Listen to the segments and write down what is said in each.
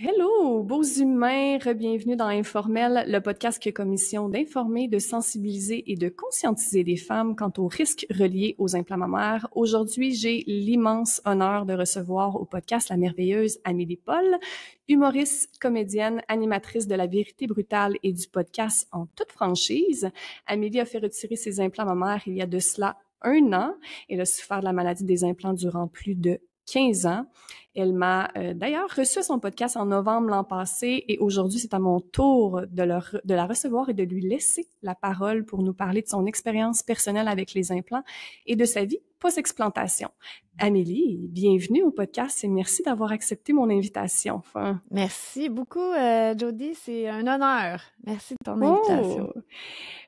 Hello, beaux humains, bienvenue dans Informel, le podcast qui a comme mission d'informer, de sensibiliser et de conscientiser les femmes quant aux risques reliés aux implants mammaires. Aujourd'hui, j'ai l'immense honneur de recevoir au podcast la merveilleuse Amélie Paul, humoriste, comédienne, animatrice de La Vérité brutale et du podcast En toute franchise. Amélie a fait retirer ses implants mammaires il y a de cela 1 an. Elle a souffert de la maladie des implants durant plus de 15 ans. Elle m'a d'ailleurs reçu à son podcast en novembre l'an passé et aujourd'hui, c'est à mon tour de la recevoir et de lui laisser la parole pour nous parler de son expérience personnelle avec les implants et de sa vie post-explantation. Amélie, bienvenue au podcast et merci d'avoir accepté mon invitation. Enfin, Merci beaucoup, Jody. C'est un honneur. Merci de ton invitation.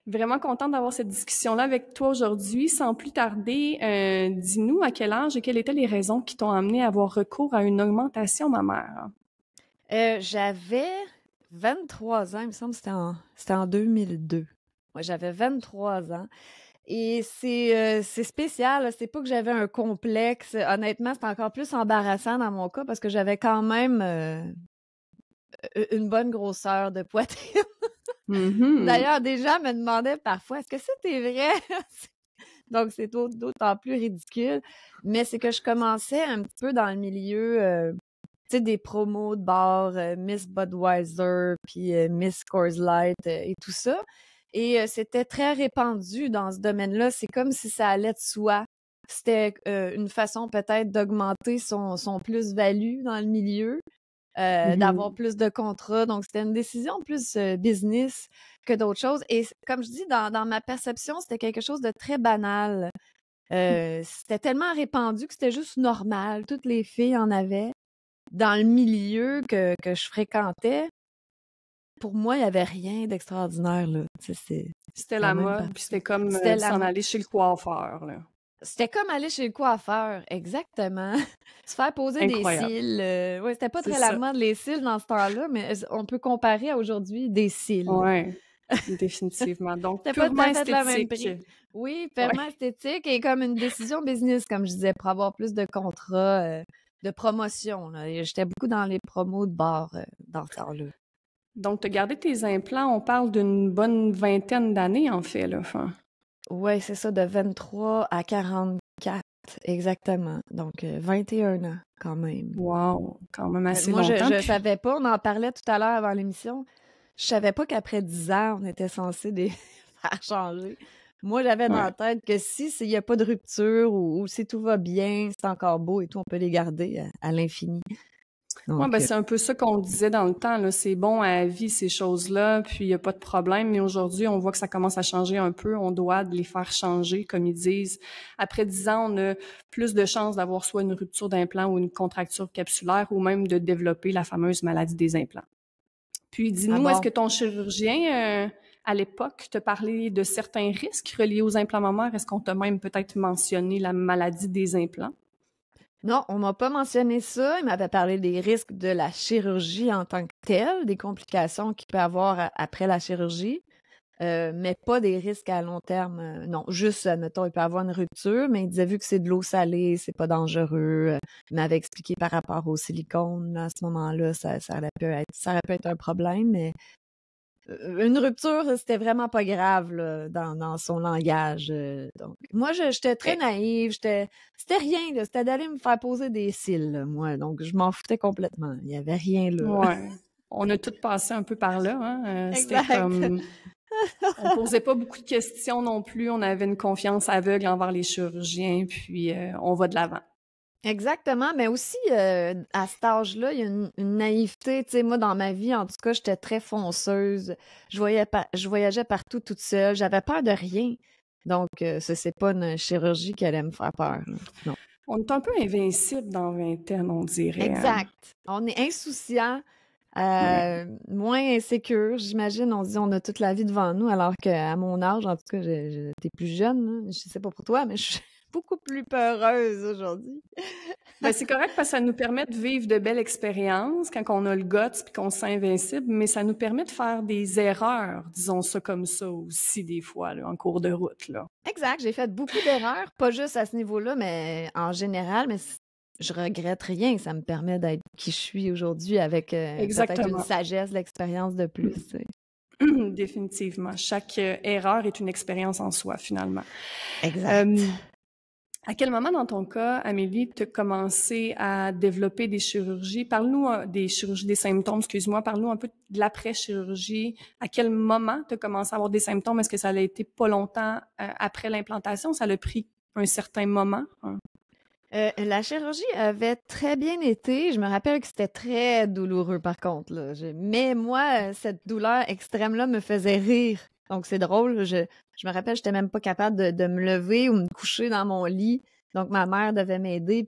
Vraiment contente d'avoir cette discussion-là avec toi aujourd'hui. Sans plus tarder, dis-nous à quel âge et quelles étaient les raisons qui t'ont amené à avoir recours à une augmentation mammaire? J'avais 23 ans, il me semble que c'était en 2002. Moi, j'avais 23 ans. Et c'est spécial, là. C'est pas que j'avais un complexe. Honnêtement, c'est encore plus embarrassant dans mon cas parce que j'avais quand même une bonne grosseur de poitrine. D'ailleurs, des gens me demandaient parfois, est-ce que c'était vrai? Donc, c'est d'autant plus ridicule. Mais c'est que je commençais un petit peu dans le milieu, tu sais, des promos de bars, Miss Budweiser, puis Miss Coors Light et tout ça. Et c'était très répandu dans ce domaine-là. C'est comme si ça allait de soi. C'était une façon peut-être d'augmenter son plus-value dans le milieu, d'avoir plus de contrats. Donc, c'était une décision plus business que d'autres choses. Et comme je dis, dans ma perception, c'était quelque chose de très banal. C'était tellement répandu que c'était juste normal. Toutes les filles en avaient. Dans le milieu que je fréquentais, pour moi, il n'y avait rien d'extraordinaire, là. C'était la mode, puis c'était comme s'en aller chez le coiffeur, là. C'était comme aller chez le coiffeur, exactement. Se faire poser Incroyable. des cils. Ouais, c'était pas C'est très ça. la mode, les cils, dans ce temps-là, mais on peut comparer à aujourd'hui des cils. Ouais, définitivement. Donc, C'était pas tout purement à fait le même prix. esthétique. Oui, purement esthétique et comme une décision business, comme je disais, pour avoir plus de contrats de promotion, là. Et j'étais beaucoup dans les promos de bars dans ce temps-là. Donc, tu as gardé tes implants, on parle d'une bonne vingtaine d'années, en fait, là. Enfin. Oui, c'est ça, de 23 à 44, exactement. Donc, 21 ans, quand même. Wow, quand même assez Moi, longtemps. je savais pas, on en parlait tout à l'heure avant l'émission, je savais pas qu'après 10 ans, on était censé les faire changer. Moi, j'avais dans la tête que s'il n'y a pas de rupture ou si tout va bien, c'est encore beau et tout, on peut les garder à l'infini. Oui, ben c'est un peu ça qu'on disait dans le temps, là. C'est bon à vie, ces choses-là, puis il n'y a pas de problème. Mais aujourd'hui, on voit que ça commence à changer un peu. On doit les faire changer, comme ils disent. Après 10 ans, on a plus de chances d'avoir soit une rupture d'implant ou une contracture capsulaire ou même de développer la fameuse maladie des implants. Puis dis-nous, est-ce que ton chirurgien, à l'époque, te parlait de certains risques reliés aux implants mammaires? Est-ce qu'on t'a même peut-être mentionné la maladie des implants? Non, on m'a pas mentionné ça. Il m'avait parlé des risques de la chirurgie en tant que telle, des complications qu'il peut avoir après la chirurgie, mais pas des risques à long terme. Non, juste, admettons, il peut avoir une rupture, mais il disait vu que c'est de l'eau salée, c'est pas dangereux. Il m'avait expliqué par rapport au silicone, à ce moment-là, ça aurait pu être un problème, mais une rupture, c'était vraiment pas grave là, dans son langage. Donc, moi, j'étais très naïve. C'était rien. Là, c'était d'aller me faire poser des cils, là, moi. Donc, je m'en foutais complètement. Il y avait rien là. Ouais. On a tous passé un peu par là. Hein? C'était Exact. comme... On posait pas beaucoup de questions non plus. On avait une confiance aveugle envers les chirurgiens, puis on va de l'avant. Exactement, mais aussi à cet âge-là, il y a une naïveté. Tu sais, moi, dans ma vie, en tout cas, j'étais très fonceuse. Je voyageais partout toute seule. J'avais peur de rien. Donc, c'est pas une chirurgie qui allait me faire peur. Là. Non. On est un peu invincible dans vingtaine, on dirait. Exact. On est insouciant, moins insécure. J'imagine, on se dit on a toute la vie devant nous, alors qu'à mon âge, en tout cas, j'étais plus jeune. Là. Je sais pas pour toi, mais je suis beaucoup plus peureuse aujourd'hui. Ben, c'est correct parce que ça nous permet de vivre de belles expériences quand on a le guts puis qu'on se sent invincible, mais ça nous permet de faire des erreurs, disons ça comme ça aussi des fois, là, en cours de route. Là. Exact. J'ai fait beaucoup d'erreurs, pas juste à ce niveau-là, mais en général. Mais je regrette rien. Ça me permet d'être qui je suis aujourd'hui avec peut-être une Exactement. sagesse, l'expérience de plus. Tu sais. Définitivement. Chaque erreur est une expérience en soi, finalement. Exact. À quel moment dans ton cas, Amélie, tu as commencé à développer des chirurgies? Parle-nous des chirurgies, des symptômes, excuse-moi. Parle-nous un peu de l'après-chirurgie. À quel moment tu as commencé à avoir des symptômes? Est-ce que ça a été pas longtemps après l'implantation? Ça a pris un certain moment? La chirurgie avait très bien été. Je me rappelle que c'était très douloureux, par contre. Là. Mais moi, cette douleur extrême-là me faisait rire. Donc, c'est drôle. Je me rappelle, j'étais même pas capable de me lever ou me coucher dans mon lit. Donc, ma mère devait m'aider.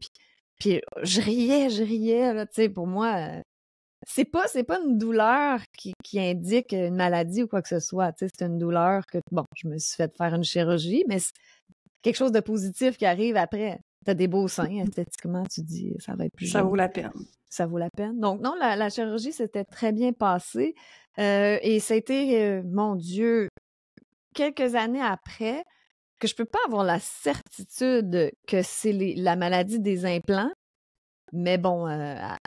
Puis je riais. Là, tu sais, pour moi, c'est pas une douleur qui indique une maladie ou quoi que ce soit. Tu sais, c'est une douleur que, bon, je me suis fait faire une chirurgie, mais c'est quelque chose de positif qui arrive après. T'as des beaux seins, esthétiquement, tu dis, ça va être plus Ça joli. vaut la peine. Ça vaut la peine. Donc, non, la chirurgie, c'était très bien passé. Et ça a été, mon Dieu, quelques années après, que je peux pas avoir la certitude que c'est la maladie des implants. Mais bon, à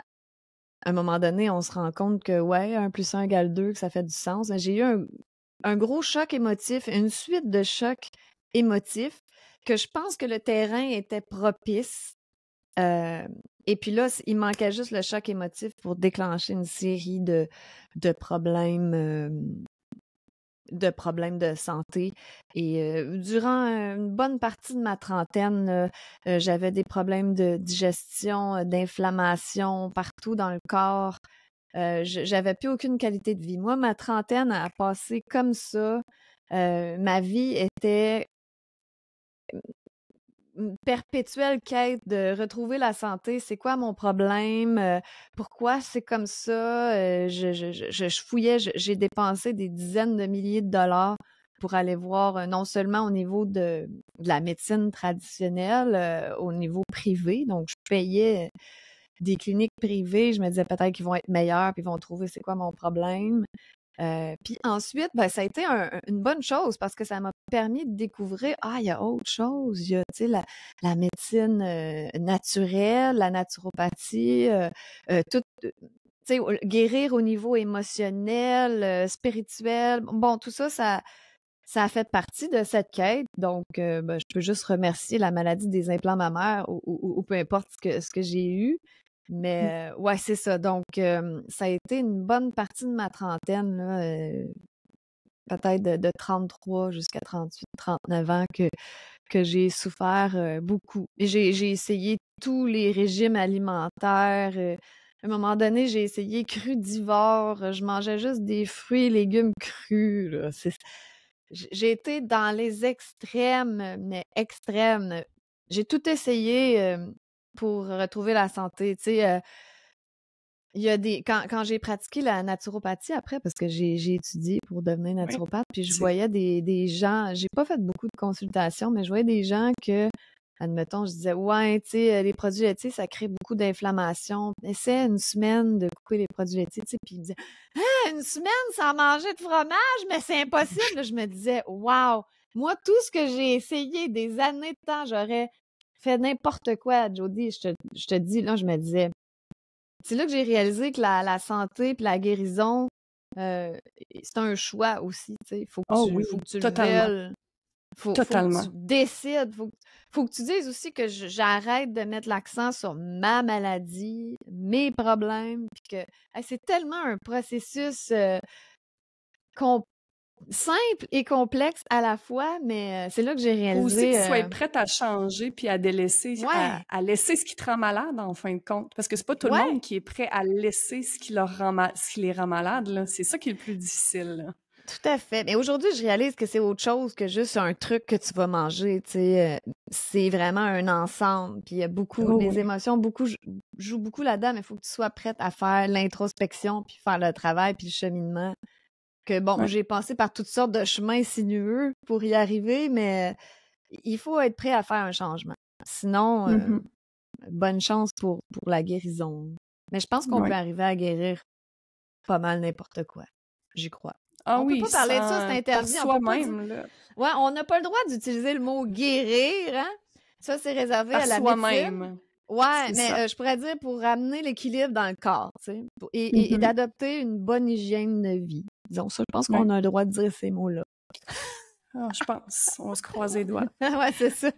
un moment donné, on se rend compte que, ouais, 1 + 1 = 2, que ça fait du sens. J'ai eu un gros choc émotif, une suite de chocs émotifs que je pense que le terrain était propice. Et puis là, il manquait juste le choc émotif pour déclencher une série de problèmes de santé. Et durant une bonne partie de ma trentaine, j'avais des problèmes de digestion, d'inflammation partout dans le corps. J'avais plus aucune qualité de vie. Moi, ma trentaine a passé comme ça. Ma vie était une perpétuelle quête de retrouver la santé. C'est quoi mon problème? Pourquoi c'est comme ça? Je fouillais, j'ai dépensé des dizaines de milliers de dollars pour aller voir non seulement au niveau de la médecine traditionnelle, au niveau privé. Donc, je payais des cliniques privées. Je me disais peut-être qu'ils vont être meilleurs puis ils vont trouver c'est quoi mon problème. Puis ensuite, ben, ça a été une bonne chose parce que ça m'a permis de découvrir, il y a autre chose. Il y a, tu sais, la médecine naturelle, la naturopathie, tout, tu sais, guérir au niveau émotionnel, spirituel. Bon, tout ça, ça a fait partie de cette quête. Donc, ben, je peux juste remercier la maladie des implants mammaires ou peu importe ce que j'ai eu. Mais ouais, c'est ça. Donc, ça a été une bonne partie de ma trentaine, là, peut-être de 33 jusqu'à 38, 39 ans que j'ai souffert beaucoup. Et j'ai essayé tous les régimes alimentaires. À un moment donné, j'ai essayé crudivore. Je mangeais juste des fruits et légumes crus. Là. J'ai été dans les extrêmes, mais extrêmes. J'ai tout essayé pour retrouver la santé. Tu sais, il y a quand j'ai pratiqué la naturopathie après, parce que j'ai étudié pour devenir naturopathe, puis je voyais des gens, j'ai pas fait beaucoup de consultations, mais je voyais des gens que, admettons, je disais, ouais, tu sais, les produits laitiers, ça crée beaucoup d'inflammation. Essaie une semaine de couper les produits laitiers, tu sais, puis ils me disaient, une semaine sans manger de fromage, mais c'est impossible. Là, je me disais, wow, moi, tout ce que j'ai essayé des années de temps, j'aurais fait n'importe quoi, Jody. Je te dis, là, je me disais, c'est là que j'ai réalisé que la santé puis la guérison, c'est un choix aussi, tu sais. Faut que tu le veuilles. Faut que tu décides. Faut que tu dises aussi que j'arrête de mettre l'accent sur ma maladie, mes problèmes, puis que c'est tellement un processus simple et complexe à la fois, mais c'est là que j'ai réalisé... Faut aussi que tu sois prête à changer puis à délaisser, à laisser ce qui te rend malade, en fin de compte. Parce que c'est pas tout le monde qui est prêt à laisser ce qui les rend malades, là. C'est ça qui est le plus difficile, là. Tout à fait. Mais aujourd'hui, je réalise que c'est autre chose que juste un truc que tu vas manger, tu sais. C'est vraiment un ensemble. Puis il y a beaucoup... les émotions jouent beaucoup là-dedans, mais il faut que tu sois prête à faire l'introspection puis faire le travail puis le cheminement. Que bon, j'ai passé par toutes sortes de chemins sinueux pour y arriver, mais il faut être prêt à faire un changement. Sinon, bonne chance pour la guérison. Mais je pense qu'on peut arriver à guérir pas mal n'importe quoi. J'y crois. On peut pas parler de ça, c'est interdit. Soi-même, là. Ouais, on n'a pas le droit d'utiliser le mot guérir, hein? Ça, c'est réservé à la soi-même. Ouais, C'est ça. mais je pourrais dire pour ramener l'équilibre dans le corps, tu sais, et d'adopter une bonne hygiène de vie. Disons ça, je pense qu'on Ouais. a le droit de dire ces mots-là. Ah, je pense. On va se croiser les doigts. Ouais, c'est ça.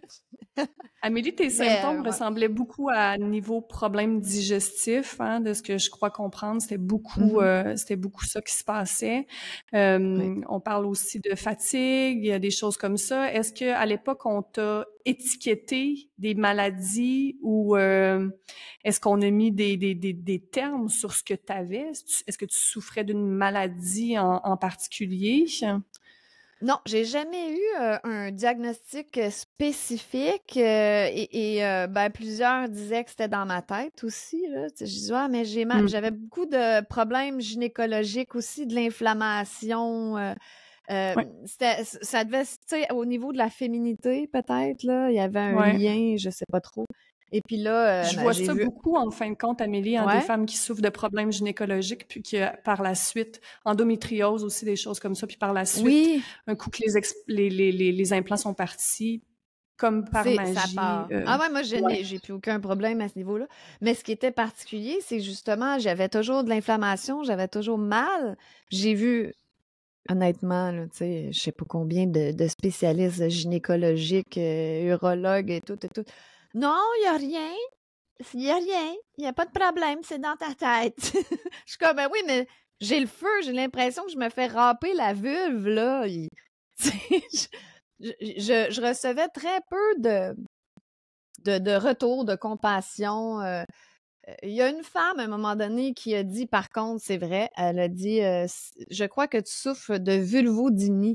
Amélie, tes Mais symptômes ouais. ressemblaient beaucoup à niveau problème digestif, hein, de ce que je crois comprendre. Mhm. C'était beaucoup ça qui se passait. Ouais. On parle aussi de fatigue, il y a des choses comme ça. Est-ce que à l'époque on t'a étiqueté des maladies ou est-ce qu'on a mis des termes sur ce que tu avais? Est-ce que tu souffrais d'une maladie en particulier? Non, j'ai jamais eu un diagnostic spécifique ben, plusieurs disaient que c'était dans ma tête aussi. Là. Tu sais, je disais, ah, mais Hmm. j'avais beaucoup de problèmes gynécologiques aussi, de l'inflammation. Ouais, Ça devait, tu sais, au niveau de la féminité, peut-être, là, il y avait un ouais. lien, je sais pas trop. Et puis là, Je ben, vois j'ai ça vu. beaucoup, en fin de compte, Amélie, hein, des Ouais. femmes qui souffrent de problèmes gynécologiques, puis qui, par la suite, endométriose aussi, des choses comme ça, puis par la suite, Oui, un coup que les implants sont partis, comme par ça magie, part. Ah ouais, moi, ouais. j'ai plus aucun problème à ce niveau-là. Mais ce qui était particulier, c'est justement, j'avais toujours de l'inflammation, j'avais toujours mal. J'ai vu, honnêtement, là, tu sais, je sais pas combien de spécialistes gynécologiques, urologues et tout, et tout. Non, il y a rien. Il y a rien. Il y a pas de problème. C'est dans ta tête. Je suis comme, ben oui, mais j'ai le feu. J'ai l'impression que je me fais râper la vulve, là. Tu sais, je recevais très peu de retour, de compassion. Il y a une femme, à un moment donné, qui a dit, par contre, c'est vrai, elle a dit, je crois que tu souffres de vulvodynie.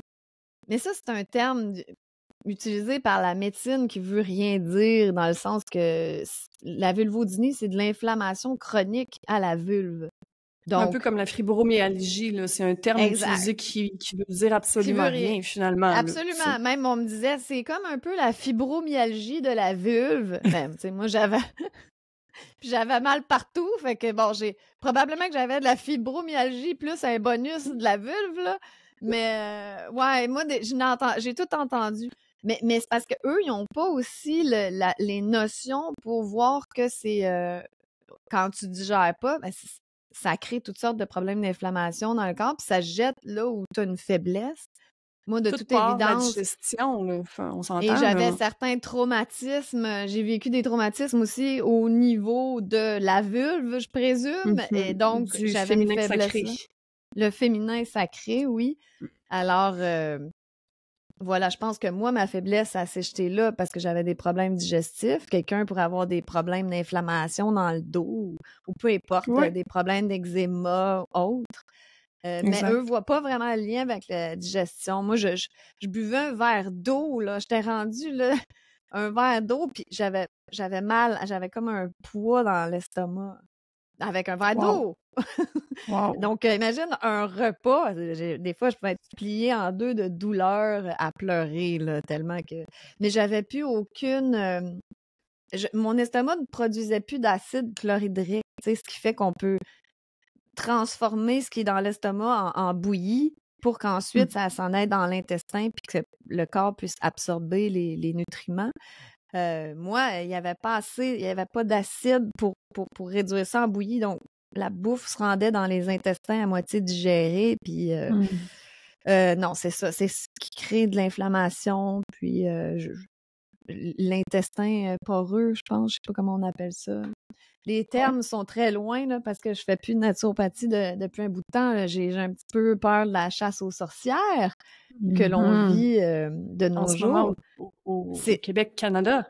Mais ça, c'est un terme utilisé par la médecine qui veut rien dire, dans le sens que la vulvodynie, c'est de l'inflammation chronique à la vulve. Un peu Donc, comme la fibromyalgie, là, c'est un terme exact. utilisé qui veut dire Qui veut absolument rien. rien, finalement, là, tu sais. Absolument. Même, on me disait, c'est comme un peu la fibromyalgie de la vulve. Ben, tu sais, moi, j'avais mal partout. Fait que, bon, probablement que j'avais de la fibromyalgie plus un bonus de la vulve, là. Mais, ouais, moi, j'ai tout entendu. Mais c'est parce qu'eux, ils n'ont pas aussi les notions pour voir que c'est, quand tu digères pas, ben, ça crée toutes sortes de problèmes d'inflammation dans le corps, puis ça jette là où tu as une faiblesse. Moi, de Toute toute part de la évidence, digestion, là, enfin, on et s'entend, j'avais là. certains traumatismes. J'ai vécu des traumatismes aussi au niveau de la vulve, je présume. Et donc, Du j'avais une féminin faiblesse sacré. là. Le féminin sacré, oui. Alors, voilà, je pense que moi, ma faiblesse, ça s'est jeté là parce que j'avais des problèmes digestifs. Quelqu'un pourrait avoir des problèmes d'inflammation dans le dos ou peu importe, Ouais, des problèmes d'eczéma, autres. Mais eux exact. voient pas vraiment le lien avec la digestion. Moi, je buvais un verre d'eau, là. J'étais rendue, là, un verre d'eau, puis j'avais mal, j'avais comme un poids dans l'estomac avec un verre Wow, d'eau. wow. Donc, imagine un repas. Des fois, je pouvais être pliée en deux de douleur à pleurer, là, tellement que... Mais j'avais plus aucune... mon estomac ne produisait plus d'acide chlorhydrique, tu sais, ce qui fait qu'on peut transformer ce qui est dans l'estomac en bouillie pour qu'ensuite ça s'en aille dans l'intestin puis que le corps puisse absorber les nutriments. Moi, il n'y avait pas assez, il n'y avait pas d'acide pour réduire ça en bouillie, donc la bouffe se rendait dans les intestins à moitié digérée, puis non, c'est ça, c'est ce qui crée de l'inflammation, puis l'intestin poreux, je pense, je sais pas comment on appelle ça. Les Ouais. termes sont très loin, là, parce que je fais plus de naturopathie depuis un bout de temps. Là. J'ai un petit peu peur de la chasse aux sorcières que l'on vit de En nos ce moment, jours. au C'est Québec, Canada.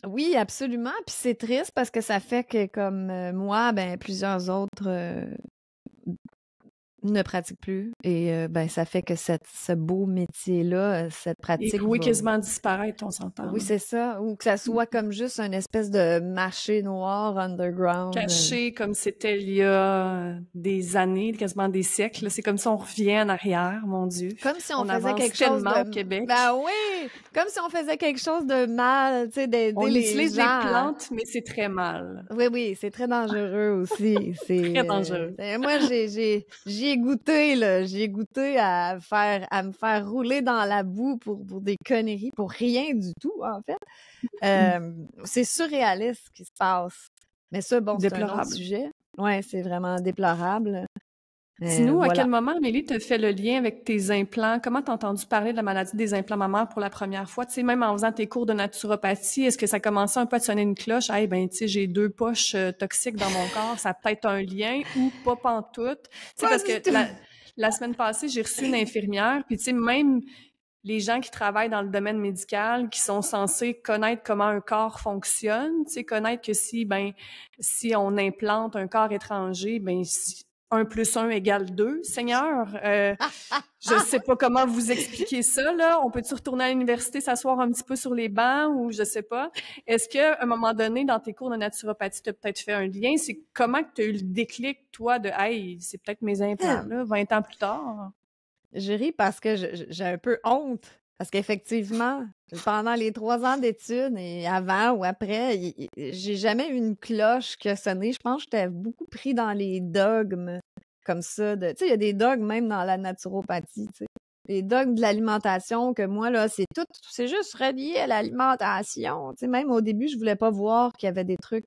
Oui, absolument. Puis c'est triste parce que ça fait que, comme moi, ben plusieurs autres ne pratiquent plus. Et ben ça fait que ce beau métier-là, cette Et pratique oui, va... quasiment disparaître, on s'entend, Oui, là. c'est ça. Ou que ça soit comme juste une espèce de marché noir underground. Caché comme c'était il y a des années, quasiment des siècles. C'est comme si on revient en arrière, mon Dieu. Comme si on On faisait avance quelque chose tellement au de... Québec. Ben oui! Comme si on faisait quelque chose de mal, tu sais, On d'aider les utilise les gens. plantes, mais c'est très mal. Oui, oui, c'est très dangereux aussi. Très dangereux. Moi, j'y ai ai goûté, là. J'ai goûté à me faire rouler dans la boue pour des conneries, pour rien du tout, en fait. C'est surréaliste ce qui se passe. Mais ça, bon, c'est un autre Déplorable. sujet. Ouais, c'est vraiment déplorable. Dis-nous, à Voilà. quel moment, Amélie, te fait le lien avec tes implants? Comment t'as entendu parler de la maladie des implants mammaires pour la première fois? Tu sais, même en faisant tes cours de naturopathie, est-ce que ça commençait un peu à te sonner une cloche? Ah, ben, tu sais, j'ai 2 poches toxiques dans mon corps, ça a peut-être un lien ou pas pantoute? Tu sais, Pas parce du que tout. la semaine passée, j'ai reçu une infirmière, puis tu sais, même les gens qui travaillent dans le domaine médical, qui sont censés connaître comment un corps fonctionne, tu sais, connaître que si on implante un corps étranger, ben, 1 plus 1 égale 2. Seigneur, je sais pas comment vous expliquer ça, là. On peut-tu retourner à l'université, s'asseoir un petit peu sur les bancs ou je sais pas? Est-ce qu'à un moment donné, dans tes cours de naturopathie, tu as peut-être fait un lien? C'est comment que tu as eu le déclic, toi, de Hey, c'est peut-être mes implants, là, 20 ans plus tard? Je ris parce que j'ai un peu honte. Parce qu'effectivement, pendant les 3 ans d'études et avant ou après, j'ai jamais eu une cloche qui a sonné. Je pense que j'étais beaucoup pris dans les dogmes comme ça. Tu sais, il y a des dogmes même dans la naturopathie, tu sais. Les dogmes de l'alimentation que moi, là, c'est juste relié à l'alimentation. Tu sais, même au début, je voulais pas voir qu'il y avait des trucs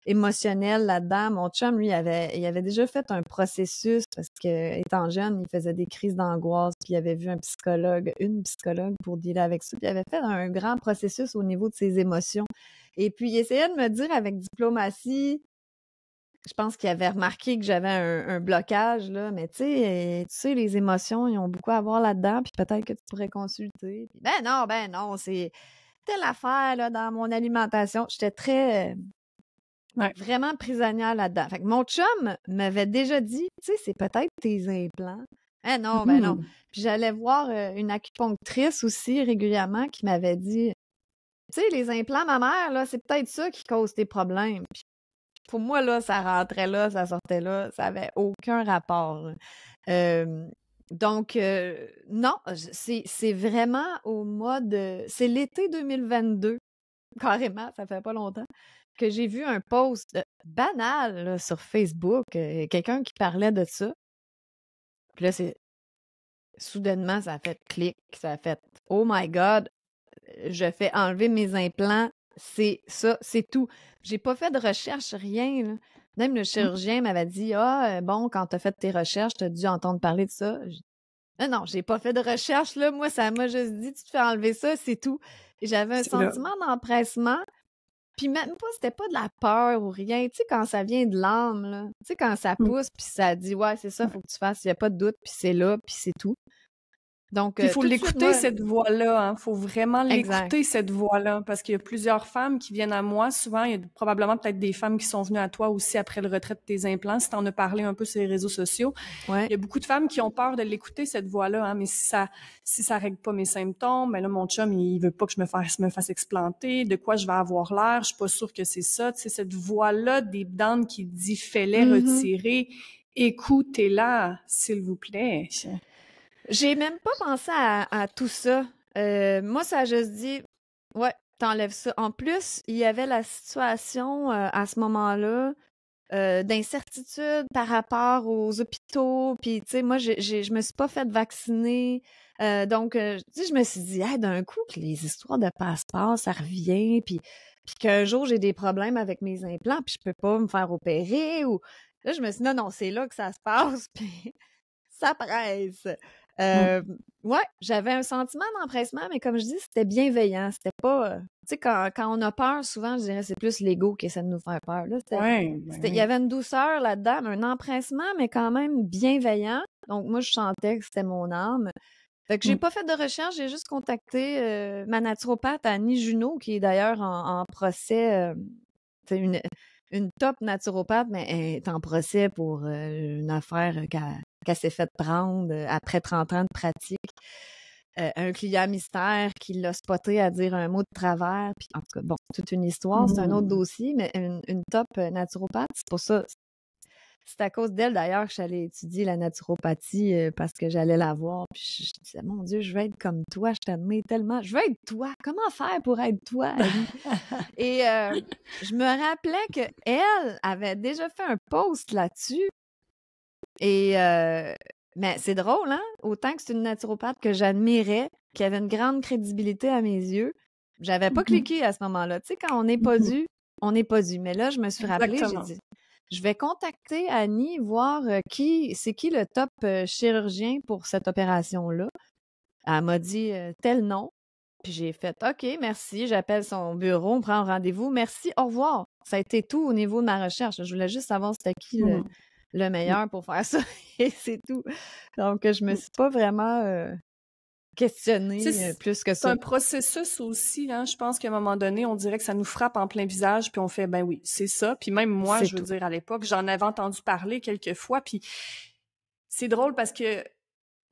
émotionnel là-dedans. Mon chum, lui, il avait déjà fait un processus parce que, étant jeune, il faisait des crises d'angoisse, puis il avait vu une psychologue pour dealer avec ça. Puis il avait fait un grand processus au niveau de ses émotions. Et puis, il essayait de me dire avec diplomatie, je pense qu'il avait remarqué que j'avais un blocage, là, mais tu sais, les émotions, ils ont beaucoup à voir là-dedans, puis peut-être que tu pourrais consulter. Puis, ben non, c'est telle affaire, là, dans mon alimentation. J'étais très Ouais. vraiment prisonnière là-dedans. Fait que mon chum m'avait déjà dit, tu sais, c'est peut-être tes implants. Ah non, ben non. Puis j'allais voir une acupunctrice aussi régulièrement qui m'avait dit, tu sais, les implants mammaires, là, c'est peut-être ça qui cause tes problèmes. Puis pour moi, là, ça rentrait là, ça sortait là, ça avait aucun rapport, là. Donc, non, c'est vraiment au mode, c'est l'été 2022, carrément, ça fait pas longtemps, que j'ai vu un post banal là, sur Facebook, quelqu'un qui parlait de ça. Puis là, soudainement, ça a fait clic, ça a fait « Oh my God, je fais enlever mes implants, c'est ça, c'est tout. » J'ai pas fait de recherche, rien, là. Même le chirurgien m'avait dit « Ah, bon, quand t'as fait tes recherches, t'as dû entendre parler de ça. » Non, j'ai pas fait de recherche, là. Moi, ça m'a juste dit « Tu te fais enlever ça, c'est tout. » Et j'avais un C'est là. sentiment d'empressement. Puis même pas, c'était pas de la peur ou rien. Tu sais, quand ça vient de l'âme, là. Tu sais, quand ça pousse, puis ça dit, ouais, c'est ça, faut que tu fasses, il n'y a pas de doute, puis c'est là, puis c'est tout. Donc, Puis il faut tout de suite, l'écouter, moi, cette voix-là, hein. Faut vraiment exact. l'écouter, cette voix-là, parce qu'il y a plusieurs femmes qui viennent à moi. Souvent, il y a probablement peut-être des femmes qui sont venues à toi aussi après le retrait de tes implants, si t'en as parlé un peu sur les réseaux sociaux. Ouais. Il y a beaucoup de femmes qui ont peur de l'écouter, cette voix-là, hein. Mais si ça règle pas mes symptômes, ben là, mon chum, il veut pas que je me fasse explanter. De quoi je vais avoir l'air? Je suis pas sûre que c'est ça. Tu sais, cette voix-là des Danes qui dit fais-les retirer. Écoutez-la, s'il vous plaît. J'ai même pas pensé à tout ça. Moi, ça a juste dit, ouais, t'enlèves ça. En plus, il y avait la situation à ce moment-là d'incertitude par rapport aux hôpitaux. Puis, tu sais, moi, je me suis pas fait vacciner. Donc, tu sais, je me suis dit, hey, d'un coup, que les histoires de passeport, ça revient. Puis qu'un jour, j'ai des problèmes avec mes implants, puis je peux pas me faire opérer. Ou là, je me suis dit, non, c'est là que ça se passe. Puis ça presse. Ouais, j'avais un sentiment d'empressement, mais comme je dis, c'était bienveillant. C'était pas. Tu sais, quand on a peur, souvent, je dirais c'est plus l'ego qui essaie de nous faire peur. Là, Ouais, il y avait une douceur là-dedans, un empressement, mais quand même bienveillant. Donc, moi, je sentais que c'était mon âme. Fait que j'ai pas fait de recherche, j'ai juste contacté ma naturopathe, Annie Junot, qui est d'ailleurs en procès. C'est une top naturopathe, mais elle est en procès pour une affaire qu'elle s'est fait prendre après 30 ans de pratique. Un client mystère qui l'a spoté à dire un mot de travers. Puis, en tout cas, bon, toute une histoire, c'est un autre dossier, mais une top naturopathe, c'est pour ça. C'est à cause d'elle, d'ailleurs, que j'allais étudier la naturopathie parce que j'allais la voir. Puis je disais, mon Dieu, je veux être comme toi, je t'admire tellement. Je veux être toi. Comment faire pour être toi, Annie? Et je me rappelais qu'elle avait déjà fait un post là-dessus. Et mais c'est drôle, hein? Autant que c'est une naturopathe que j'admirais, qui avait une grande crédibilité à mes yeux, j'avais pas cliqué à ce moment-là. Tu sais, quand on n'est pas dû, on n'est pas dû. Mais là, je me suis rappelée, j'ai Exactement. dit, je vais contacter Annie, voir c'est qui le top chirurgien pour cette opération-là. Elle m'a dit tel nom. Puis j'ai fait OK, merci, j'appelle son bureau, on prend un rendez-vous. Merci, au revoir. Ça a été tout au niveau de ma recherche. Je voulais juste savoir c'était qui le meilleur pour faire ça et c'est tout. Donc, je me suis pas vraiment questionnée plus que C'est ça. un processus aussi, hein. Je pense qu'à un moment donné, on dirait que ça nous frappe en plein visage, puis on fait, ben oui, c'est ça. Puis même moi, C'est je veux tout. dire, à l'époque, j'en avais entendu parler quelques fois, puis c'est drôle parce que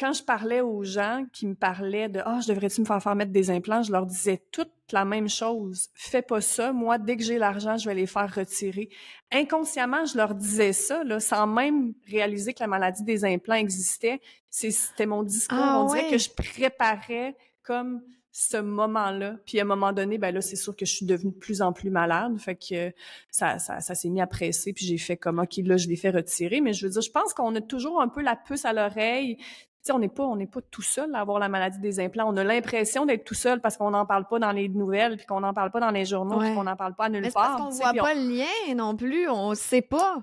quand je parlais aux gens qui me parlaient de je devrais-tu me faire mettre des implants, je leur disais toute la même chose. Fais pas ça. Moi, dès que j'ai l'argent, je vais les faire retirer. Inconsciemment, je leur disais ça, là, sans même réaliser que la maladie des implants existait. C'était mon discours. On dirait que je préparais comme ce moment-là. Puis à un moment donné, ben là, c'est sûr que je suis devenue de plus en plus malade. Fait que ça s'est mis à presser. Puis j'ai fait comme, OK, là, je les fais retirer. Mais je veux dire, je pense qu'on a toujours un peu la puce à l'oreille. Tu sais, on n'est pas tout seul à avoir la maladie des implants. On a l'impression d'être tout seul parce qu'on n'en parle pas dans les nouvelles, puis qu'on n'en parle pas dans les journaux, puis qu'on n'en parle pas nulle part. Parce qu'on voit pas le lien non plus, on ne sait pas.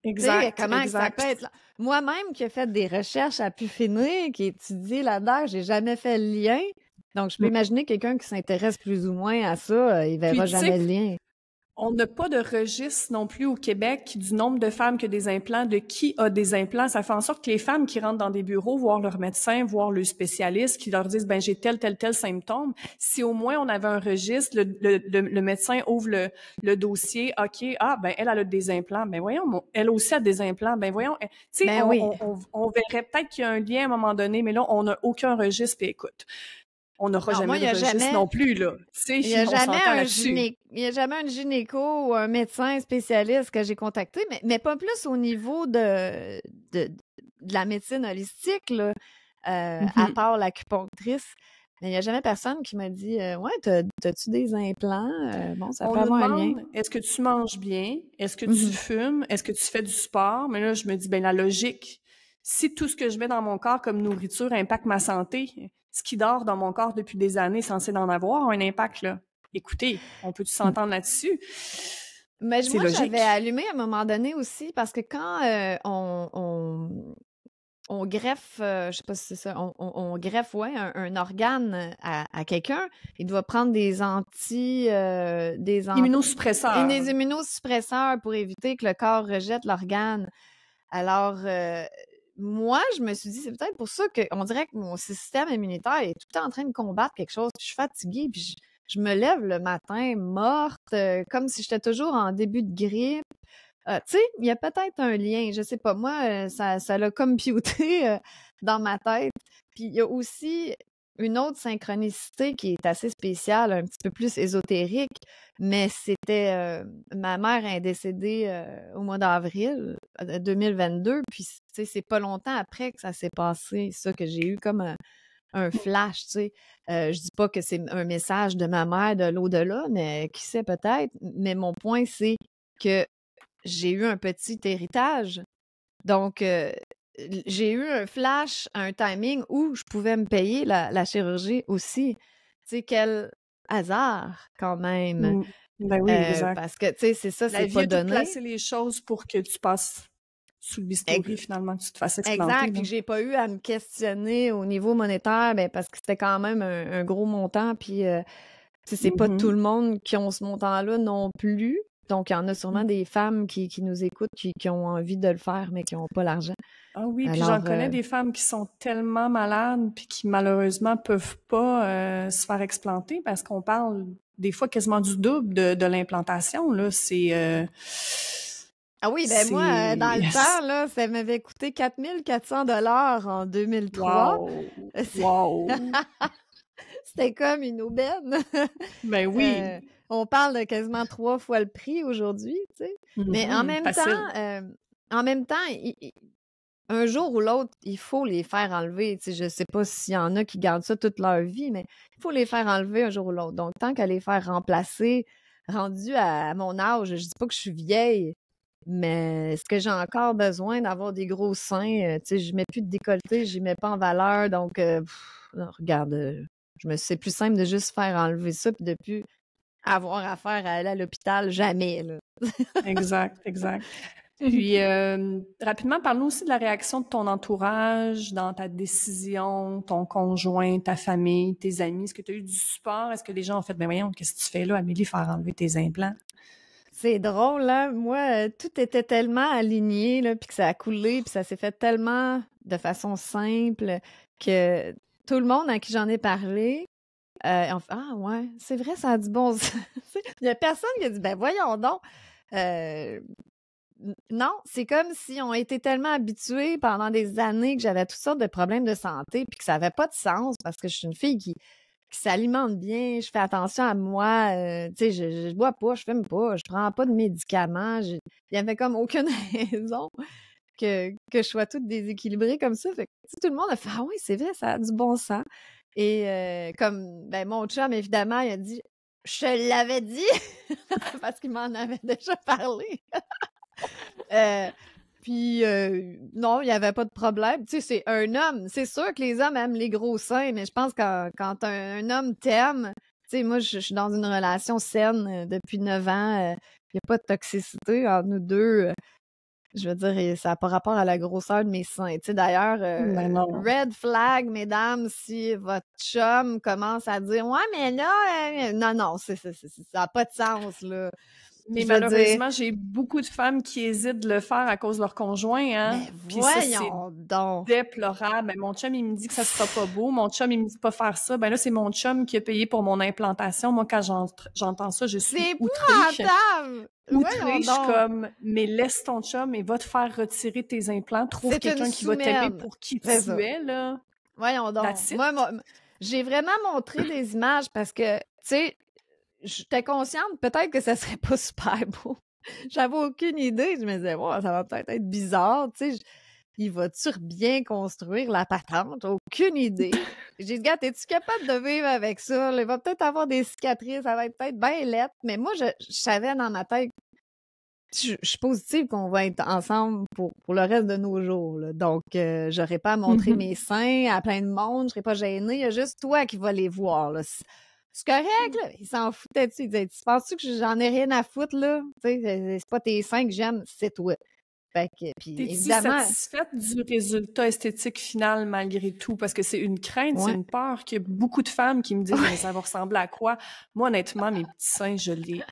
Exact, comment ça peut être là. Moi-même qui ai fait des recherches à pu finir, qui étudie là-dedans, j'ai jamais fait le lien. Donc, je peux imaginer quelqu'un qui s'intéresse plus ou moins à ça, il verra jamais le lien. On n'a pas de registre non plus au Québec du nombre de femmes qui ont des implants, de qui a des implants. Ça fait en sorte que les femmes qui rentrent dans des bureaux, voir leur médecin, voir le spécialiste, qui leur disent, ben j'ai tel symptôme. Si au moins on avait un registre, le médecin ouvre le dossier, OK, ben elle a des implants. Ben voyons, elle aussi a des implants. Ben voyons, tu sais, on verrait peut-être qu'il y a un lien à un moment donné, mais là, on n'a aucun registre. Puis écoute, on n'aura jamais de registre non plus, là. Il n'y a jamais un gynéco ou un médecin spécialiste que j'ai contacté, mais pas plus au niveau de la médecine holistique, là, à part l'acupunctrice. Mais il n'y a jamais personne qui m'a dit ouais, t'as-tu des implants? Bon, ça peut avoir un lien. Est-ce que tu manges bien? Est-ce que tu fumes? Est-ce que tu fais du sport? Mais là, je me dis, ben la logique, si tout ce que je mets dans mon corps comme nourriture impacte ma santé, ce qui dort dans mon corps depuis des années est censé d'en avoir un impact, là. Écoutez, on peut s'entendre là-dessus? Mais moi, j'avais allumé à un moment donné aussi, parce que quand on greffe, je sais pas si c'est ça, on greffe, un organe à quelqu'un, il doit prendre des immunosuppresseurs. Des immunosuppresseurs pour éviter que le corps rejette l'organe. Alors, moi, je me suis dit, c'est peut-être pour ça qu'on dirait que mon système immunitaire est tout le temps en train de combattre quelque chose. Puis je suis fatiguée, puis je me lève le matin morte, comme si j'étais toujours en début de grippe. Tu sais, il y a peut-être un lien, je sais pas. Moi, ça l'a computé dans ma tête. Puis il y a aussi une autre synchronicité qui est assez spéciale, un petit peu plus ésotérique, mais c'était ma mère est décédée au mois d'avril 2022, puis tu sais, c'est pas longtemps après que ça s'est passé, ça, que j'ai eu comme un flash, tu sais. Je dis pas que c'est un message de ma mère de l'au-delà, mais qui sait peut-être. Mais mon point, c'est que j'ai eu un petit héritage. Donc, j'ai eu un flash, un timing où je pouvais me payer la chirurgie aussi. Tu sais, quel hasard quand même. Ben oui, exact. Parce que, tu sais, c'est ça, c'est pas donné. La vie a tout placé les choses pour que tu passes sous le bistouri, finalement, que tu te fasses explanter. Exact, puis que j'ai pas eu à me questionner au niveau monétaire, ben parce que c'était quand même un gros montant, puis c'est pas tout le monde qui ont ce montant-là non plus. Donc, il y en a sûrement des femmes qui nous écoutent, qui ont envie de le faire, mais qui n'ont pas l'argent. Ah oui, puis j'en connais des femmes qui sont tellement malades puis qui, malheureusement, peuvent pas se faire explanter parce qu'on parle des fois quasiment du double de l'implantation, là. C'est... Ah oui, ben moi, dans le temps, là, ça m'avait coûté 4 400 $ en 2003. Wow! C'était comme une aubaine. Ben oui! On parle de quasiment 3 fois le prix aujourd'hui, tu sais. Mais en même temps, un jour ou l'autre, il faut les faire enlever. Tu sais, je sais pas s'il y en a qui gardent ça toute leur vie, mais il faut les faire enlever un jour ou l'autre. Donc, tant qu'à les faire remplacer, rendu à mon âge, je dis pas que je suis vieille, Mais est-ce que j'ai encore besoin d'avoir des gros seins? Tu sais, je mets plus de décolleté, je les mets pas en valeur. Donc, non, regarde, c'est plus simple de juste faire enlever ça puis de plus avoir affaire à aller à l'hôpital jamais, là. Exact, exact. Puis, rapidement, parle-nous aussi de la réaction de ton entourage dans ta décision, ton conjoint, ta famille, tes amis. Est-ce que tu as eu du support? Est-ce que les gens ont fait, ben voyons, qu'est-ce que tu fais là, Amélie, faire enlever tes implants? C'est drôle, hein? Moi, tout était tellement aligné, là, puis que ça a coulé, puis ça s'est fait tellement de façon simple que tout le monde à qui j'en ai parlé, on fait «Ah ouais, c'est vrai, ça a du bon sens.» Il y a personne qui a dit «Ben voyons donc!» Non, c'est comme si on était tellement habitués pendant des années que j'avais toutes sortes de problèmes de santé puis que ça avait pas de sens parce que je suis une fille qui s'alimente bien, je fais attention à moi, tu sais, je bois pas, je fume pas, je prends pas de médicaments. Il y avait comme aucune raison que je sois toute déséquilibrée comme ça. Fait que, tu sais, tout le monde a fait «Ah oui, c'est vrai, ça a du bon sens.» Et comme, ben, mon chum, évidemment, il a dit «Je te l'avais dit!» parce qu'il m'en avait déjà parlé. Puis non, il y avait pas de problème. Tu sais, c'est un homme. C'est sûr que les hommes aiment les gros seins, mais je pense que quand un homme t'aime, tu sais, moi, je suis dans une relation saine depuis 9 ans. Il n'y a pas de toxicité entre nous deux. Je veux dire, et ça n'a pas rapport à la grosseur de mes seins. Tu sais, d'ailleurs, Ben non. red flag, mesdames, si votre chum commence à dire «Ouais, mais là, non, non, ça n'a pas de sens, là.» Mais Je veux dire, malheureusement, j'ai beaucoup de femmes qui hésitent de le faire à cause de leur conjoint, hein. mais Puis ça, c'est voyons donc! déplorable. Ben, mon chum, il me dit que ça sera pas beau. Mon chum, il me dit de pas faire ça. Ben là, c'est mon chum qui a payé pour mon implantation. Moi, quand j'entends ça, je suis C'est outrée. épouvantable! Voyons Outrée, je suis donc! comme, mais laisse ton chum et va te faire retirer tes implants. Trouve C'est quelqu'un une qui va t'aimer sous-merde. pour qui C'est tu ça. es, là. Voyons donc. That's it. Moi, j'ai vraiment montré des images parce que, tu sais, j'étais consciente peut-être que ça serait pas super beau. J'avais aucune idée. Je me disais, wow, ça va peut-être être bizarre, tu sais. Il va-tu bien construire la patente? Aucune idée. J'ai dit, gars, es-tu capable de vivre avec ça? Il va peut-être avoir des cicatrices, ça va être peut-être bien lettre. Mais moi, je savais dans ma tête, je suis positive qu'on va être ensemble pour le reste de nos jours, là. Donc, j'aurais pas à montrer mes seins à plein de monde, je serais pas gênée. Il y a juste toi qui vas les voir, là. C'est correct, là. Il s'en foutait dessus. Il disait, tu penses-tu que j'en ai rien à foutre, là? Tu sais, c'est pas tes seins que j'aime, c'est toi. Fait que, puis T'es-tu évidemment, satisfaite du résultat esthétique final malgré tout? Parce que c'est une crainte, c'est ouais. une peur qu'il y a beaucoup de femmes qui me disent mais ça va ressembler à quoi? Moi, honnêtement, mes petits seins, je les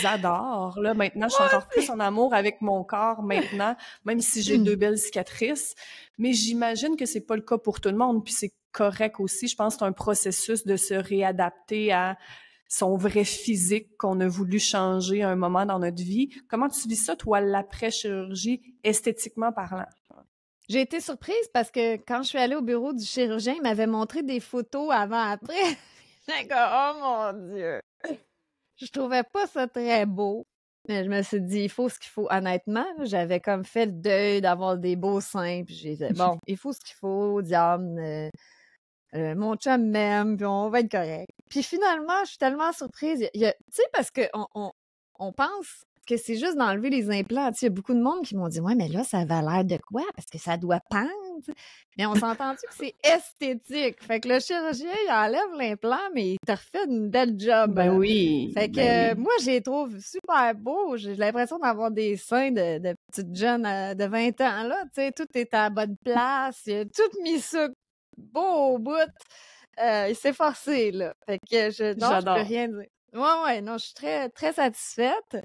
adore. Là, maintenant, je suis encore plus en amour avec mon corps maintenant, même si j'ai 2 belles cicatrices. Mais j'imagine que c'est pas le cas pour tout le monde, puis c'est correct aussi. Je pense que c'est un processus de se réadapter à son vrai physique qu'on a voulu changer à un moment dans notre vie. Comment tu vis ça, toi, l'après-chirurgie, esthétiquement parlant? J'ai été surprise parce que quand je suis allée au bureau du chirurgien, il m'avait montré des photos avant-après. J'étais comme, oh mon Dieu! Je trouvais pas ça très beau. Mais je me suis dit, il faut ce qu'il faut. Honnêtement, j'avais comme fait le deuil d'avoir des beaux seins. Puis j'ai dit, bon, il faut ce qu'il faut, diable. Mon chum m'aime, puis on va être correct. Puis finalement, je suis tellement surprise. Tu sais, parce qu'on pense que c'est juste d'enlever les implants. Tu sais, il y a beaucoup de monde qui m'ont dit, ouais, mais là, ça va l'air de quoi? Parce que ça doit pendre. Mais on s'entend-tu que c'est esthétique? Fait que le chirurgien, il enlève l'implant, mais il te refait une belle job. Ben oui. Fait que moi, je les trouve super beaux. J'ai l'impression d'avoir des seins de petite jeune de 20 ans, là. Tu sais, tout est à la bonne place. Il a tout mis ça beau au bout. Il s'est forcé, là. Fait que je peux rien dire. Ouais, non, je suis très, très satisfaite.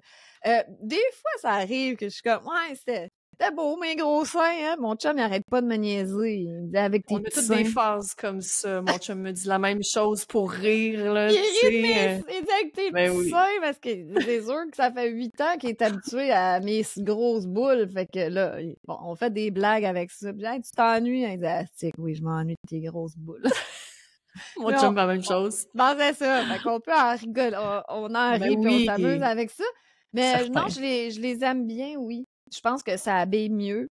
Des fois, ça arrive que je suis comme, ouais, c'était beau, mes gros seins, hein. Mon chum, il arrête pas de me niaiser. Il me dit, avec tes petits seins. On a toutes des phases comme ça. Mon chum me dit la même chose pour rire, là. Il rit avec tes petits seins, parce que c'est sûr que ça fait 8 ans qu'il est habitué à mes grosses boules. Fait que là, bon, on fait des blagues avec ça. Puis, hey, tu t'ennuies? Il dit, ah, oui, je m'ennuie de tes grosses boules. Mon chum, la même chose. Bon, c'est ça. Fait qu'on peut en rigoler. On en rit, puis on s'amuse avec ça. Mais non, je les aime bien, oui. Je pense que ça habille mieux.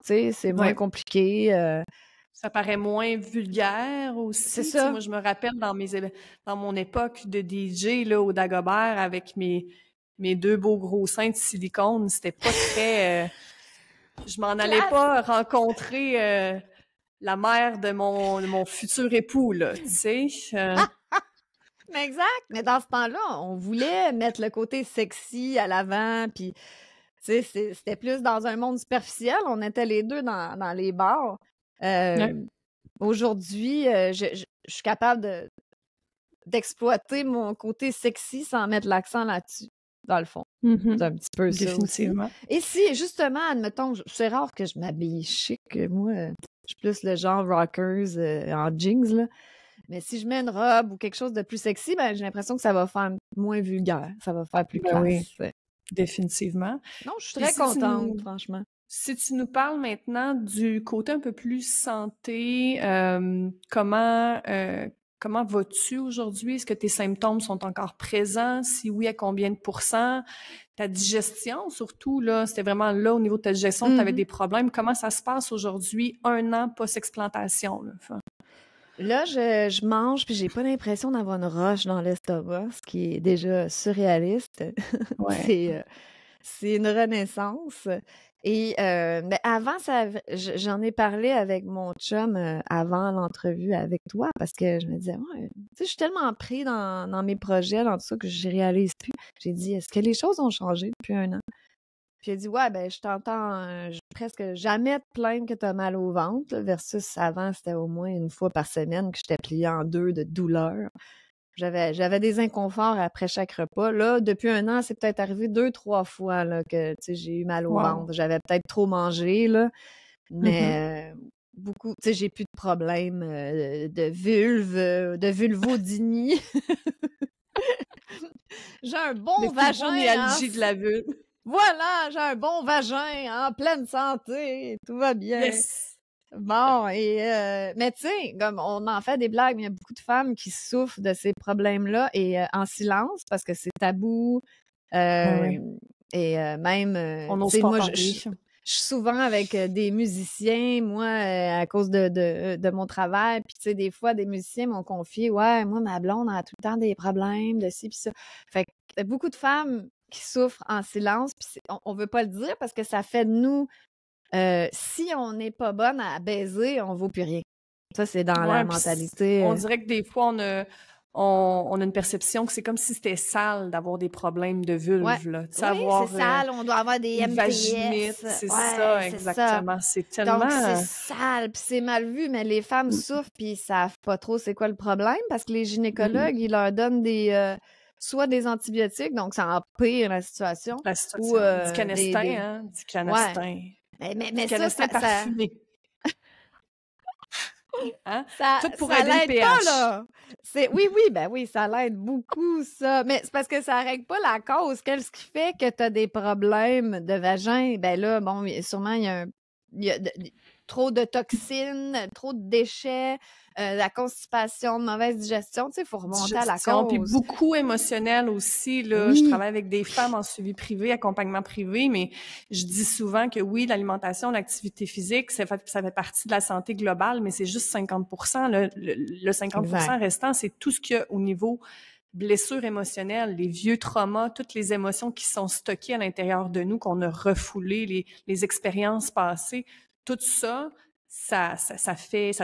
Tu sais, c'est moins compliqué. Ça paraît moins vulgaire aussi. C'est ça. Moi, je me rappelle dans mon époque de DJ là, au Dagobert avec mes mes 2 beaux gros seins de silicone, c'était pas très... je m'en allais pas rencontrer la mère de mon futur époux, là, tu sais. Exact! Mais dans ce temps-là, on voulait mettre le côté sexy à l'avant, puis tu sais, c'était plus dans un monde superficiel. On était les deux dans les bars. Ouais. Aujourd'hui, je suis capable d'exploiter mon côté sexy sans mettre l'accent là-dessus, dans le fond. C'est un petit peu ça aussi. Définitivement. Et si, justement, admettons, c'est rare que je m'habille chic. Moi, je suis plus le genre rockers en jeans, là. Mais si je mets une robe ou quelque chose de plus sexy, ben j'ai l'impression que ça va faire moins vulgaire. Ça va faire plus classe. Oui, définitivement. Non, je suis très contente, franchement. Si tu nous parles maintenant du côté un peu plus santé, comment vas-tu aujourd'hui? Est-ce que tes symptômes sont encore présents? Si oui, à combien de pourcents? Ta digestion, surtout, là, c'était vraiment là, au niveau de ta digestion, que tu avais des problèmes. Comment ça se passe aujourd'hui, 1 an post-explantation? Là, je mange, puis j'ai pas l'impression d'avoir une roche dans l'estomac, ce qui est déjà surréaliste. Ouais. C'est une renaissance. Et mais avant, j'en ai parlé avec mon chum avant l'entrevue avec toi, parce que je me disais, ouais, tu sais, je suis tellement pris dans mes projets, dans tout ça, que je réalise plus. J'ai dit, est-ce que les choses ont changé depuis 1 an? Puis il a dit, ouais, ben je t'entends presque jamais te plaindre que t'as mal au ventre, là, versus avant, c'était au moins 1 fois par semaine que j'étais pliée en 2 de douleur. J'avais des inconforts après chaque repas. Là, depuis 1 an, c'est peut-être arrivé 2-3 fois là, que j'ai eu mal au ventre. J'avais peut-être trop mangé, là, mais beaucoup, tu sais, j'ai plus de problèmes de vulvodynie. J'ai un bon vagin. De la vulve. Voilà, j'ai un bon vagin en pleine santé, tout va bien. Yes! Bon, mais tu sais, comme on en fait des blagues, mais il y a beaucoup de femmes qui souffrent de ces problèmes-là et en silence parce que c'est tabou. Oui. Et même, on n'ose pas parler. Je suis souvent avec des musiciens, moi, à cause de mon travail. Puis tu sais, des fois, des musiciens m'ont confié, ouais, moi, ma blonde a tout le temps des problèmes de ci puis ça. Fait que y a beaucoup de femmes qui souffrent en silence, puis on veut pas le dire parce que ça fait de nous, si on n'est pas bonne à baiser, on vaut plus rien. Ça, c'est dans la mentalité. On dirait que des fois, on a une perception que c'est comme si c'était sale d'avoir des problèmes de vulve. Ouais. Là. Oui, c'est sale, on doit avoir des MTS. Vaginite, c'est ça, exactement. C'est tellement... Donc, c'est sale, puis c'est mal vu, mais les femmes souffrent, puis ils savent pas trop c'est quoi le problème, parce que les gynécologues, ils leur donnent soit des antibiotiques, donc ça empire la situation. Ou du canestin, du canestin. Ouais. Mais du canestin parfumé. Hein? Tout pour aider le pH. Pas, là. Oui, ça l'aide beaucoup, ça. Mais c'est parce que ça règle pas la cause. Qu'est-ce qui fait que tu as des problèmes de vagin? Ben là, bon, sûrement, il y a trop de toxines, trop de déchets, la constipation, de mauvaise digestion. Tu sais, il faut remonter à la cause. Puis beaucoup émotionnel aussi. Là. Oui. Je travaille avec des femmes en suivi privé, accompagnement privé, mais je dis souvent que oui, l'alimentation, l'activité physique, ça fait partie de la santé globale, mais c'est juste 50%. Le 50% restant, c'est tout ce qu'il y a au niveau blessures émotionnelles, les vieux traumas, toutes les émotions qui sont stockées à l'intérieur de nous, qu'on a refoulées, les expériences passées. Tout ça, ça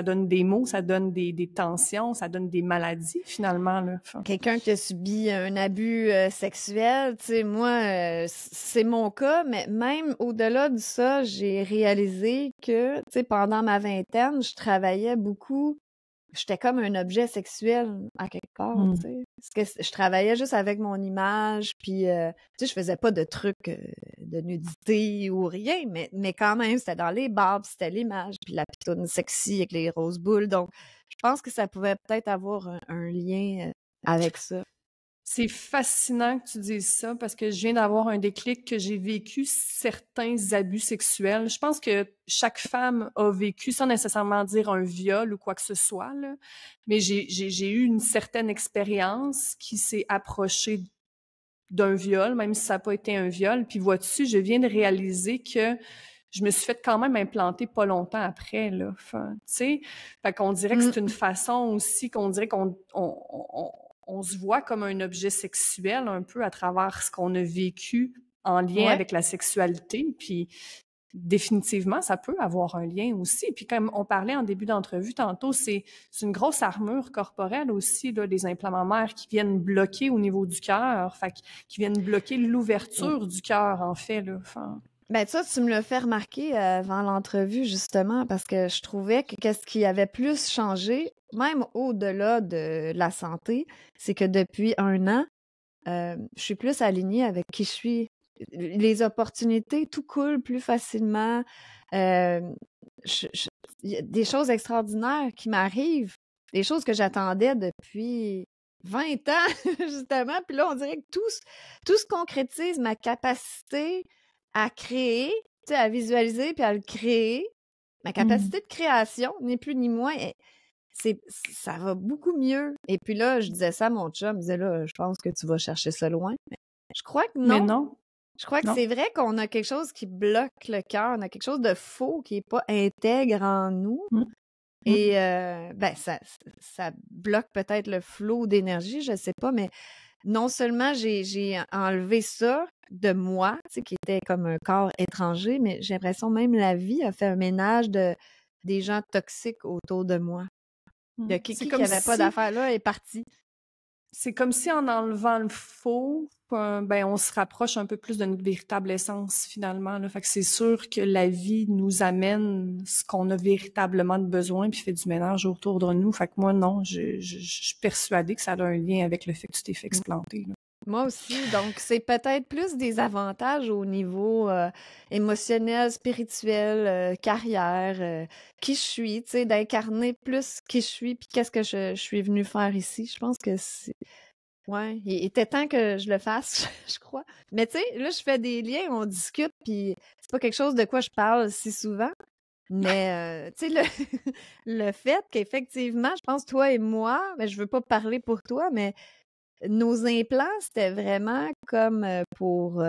donne des maux, ça donne des tensions, ça donne des maladies, finalement. Là. Quelqu'un qui a subi un abus sexuel, tu sais, moi, c'est mon cas, mais même au-delà de ça, j'ai réalisé que, tu sais, pendant ma vingtaine, je travaillais beaucoup. J'étais comme un objet sexuel à quelque part, tu sais. Parce que je travaillais juste avec mon image, puis, tu sais, je faisais pas de trucs de nudité ou rien, mais quand même, c'était dans les bars, puis c'était l'image, puis la pitoune sexy avec les roses boules. Donc, je pense que ça pouvait peut-être avoir un lien avec ça. C'est fascinant que tu dises ça parce que je viens d'avoir un déclic que j'ai vécu certains abus sexuels. Je pense que chaque femme a vécu, sans nécessairement dire un viol ou quoi que ce soit, là, mais j'ai eu une certaine expérience qui s'est approchée d'un viol, même si ça n'a pas été un viol. Puis vois-tu, je viens de réaliser que je me suis fait quand même implanter pas longtemps après, là. Enfin, tu sais, fait qu'on dirait que c'est une façon aussi qu'on dirait qu'on on se voit comme un objet sexuel un peu à travers ce qu'on a vécu en lien avec la sexualité. Puis définitivement, ça peut avoir un lien aussi. Puis comme on parlait en début d'entrevue tantôt, c'est une grosse armure corporelle aussi, là, les implants mammaires qui viennent bloquer au niveau du cœur, qui viennent bloquer l'ouverture du cœur, en fait. Là. Enfin... Ben ça, tu me l'as fait remarquer avant l'entrevue, justement, parce que je trouvais que qu'est-ce qui avait plus changé, même au-delà de la santé, c'est que depuis 1 an, je suis plus alignée avec qui je suis. Les opportunités, tout coule plus facilement. Il y a des choses extraordinaires qui m'arrivent, des choses que j'attendais depuis 20 ans, justement. Puis là, on dirait que tout se concrétise, ma capacité à créer, tu sais, à visualiser puis à le créer. Ma capacité de création, ni plus ni moins, ça va beaucoup mieux. Et puis là, je disais ça à mon chum, je disais là, je pense que tu vas chercher ça loin. Mais je crois que non. Mais non. Je crois que c'est vrai qu'on a quelque chose qui bloque le cœur, on a quelque chose de faux qui n'est pas intègre en nous. Et ben ça bloque peut-être le flot d'énergie, je sais pas, mais non seulement j'ai enlevé ça de moi, tu sais, qui était comme un corps étranger, mais j'ai l'impression même la vie a fait un ménage des gens toxiques autour de moi. Il y a qui n'avait pas d'affaires là est parti. C'est comme si en enlevant le faux, ben on se rapproche un peu plus de notre véritable essence finalement. Là. Fait que c'est sûr que la vie nous amène ce qu'on a véritablement de besoin puis fait du ménage autour de nous. Fait que moi non, je suis persuadée que ça a un lien avec le fait que tu t'es fait explanter. Là. Moi aussi, donc c'est peut-être plus des avantages au niveau émotionnel, spirituel, carrière, qui je suis, tu sais, d'incarner plus qui je suis, puis qu'est-ce que je suis venue faire ici. Je pense que c'est... Ouais, il était temps que je le fasse, je crois. Mais tu sais, là, je fais des liens, on discute, puis c'est pas quelque chose de quoi je parle si souvent. Mais, tu sais, le fait qu'effectivement, je pense, toi et moi, mais je veux pas parler pour toi, mais nos implants, c'était vraiment comme pour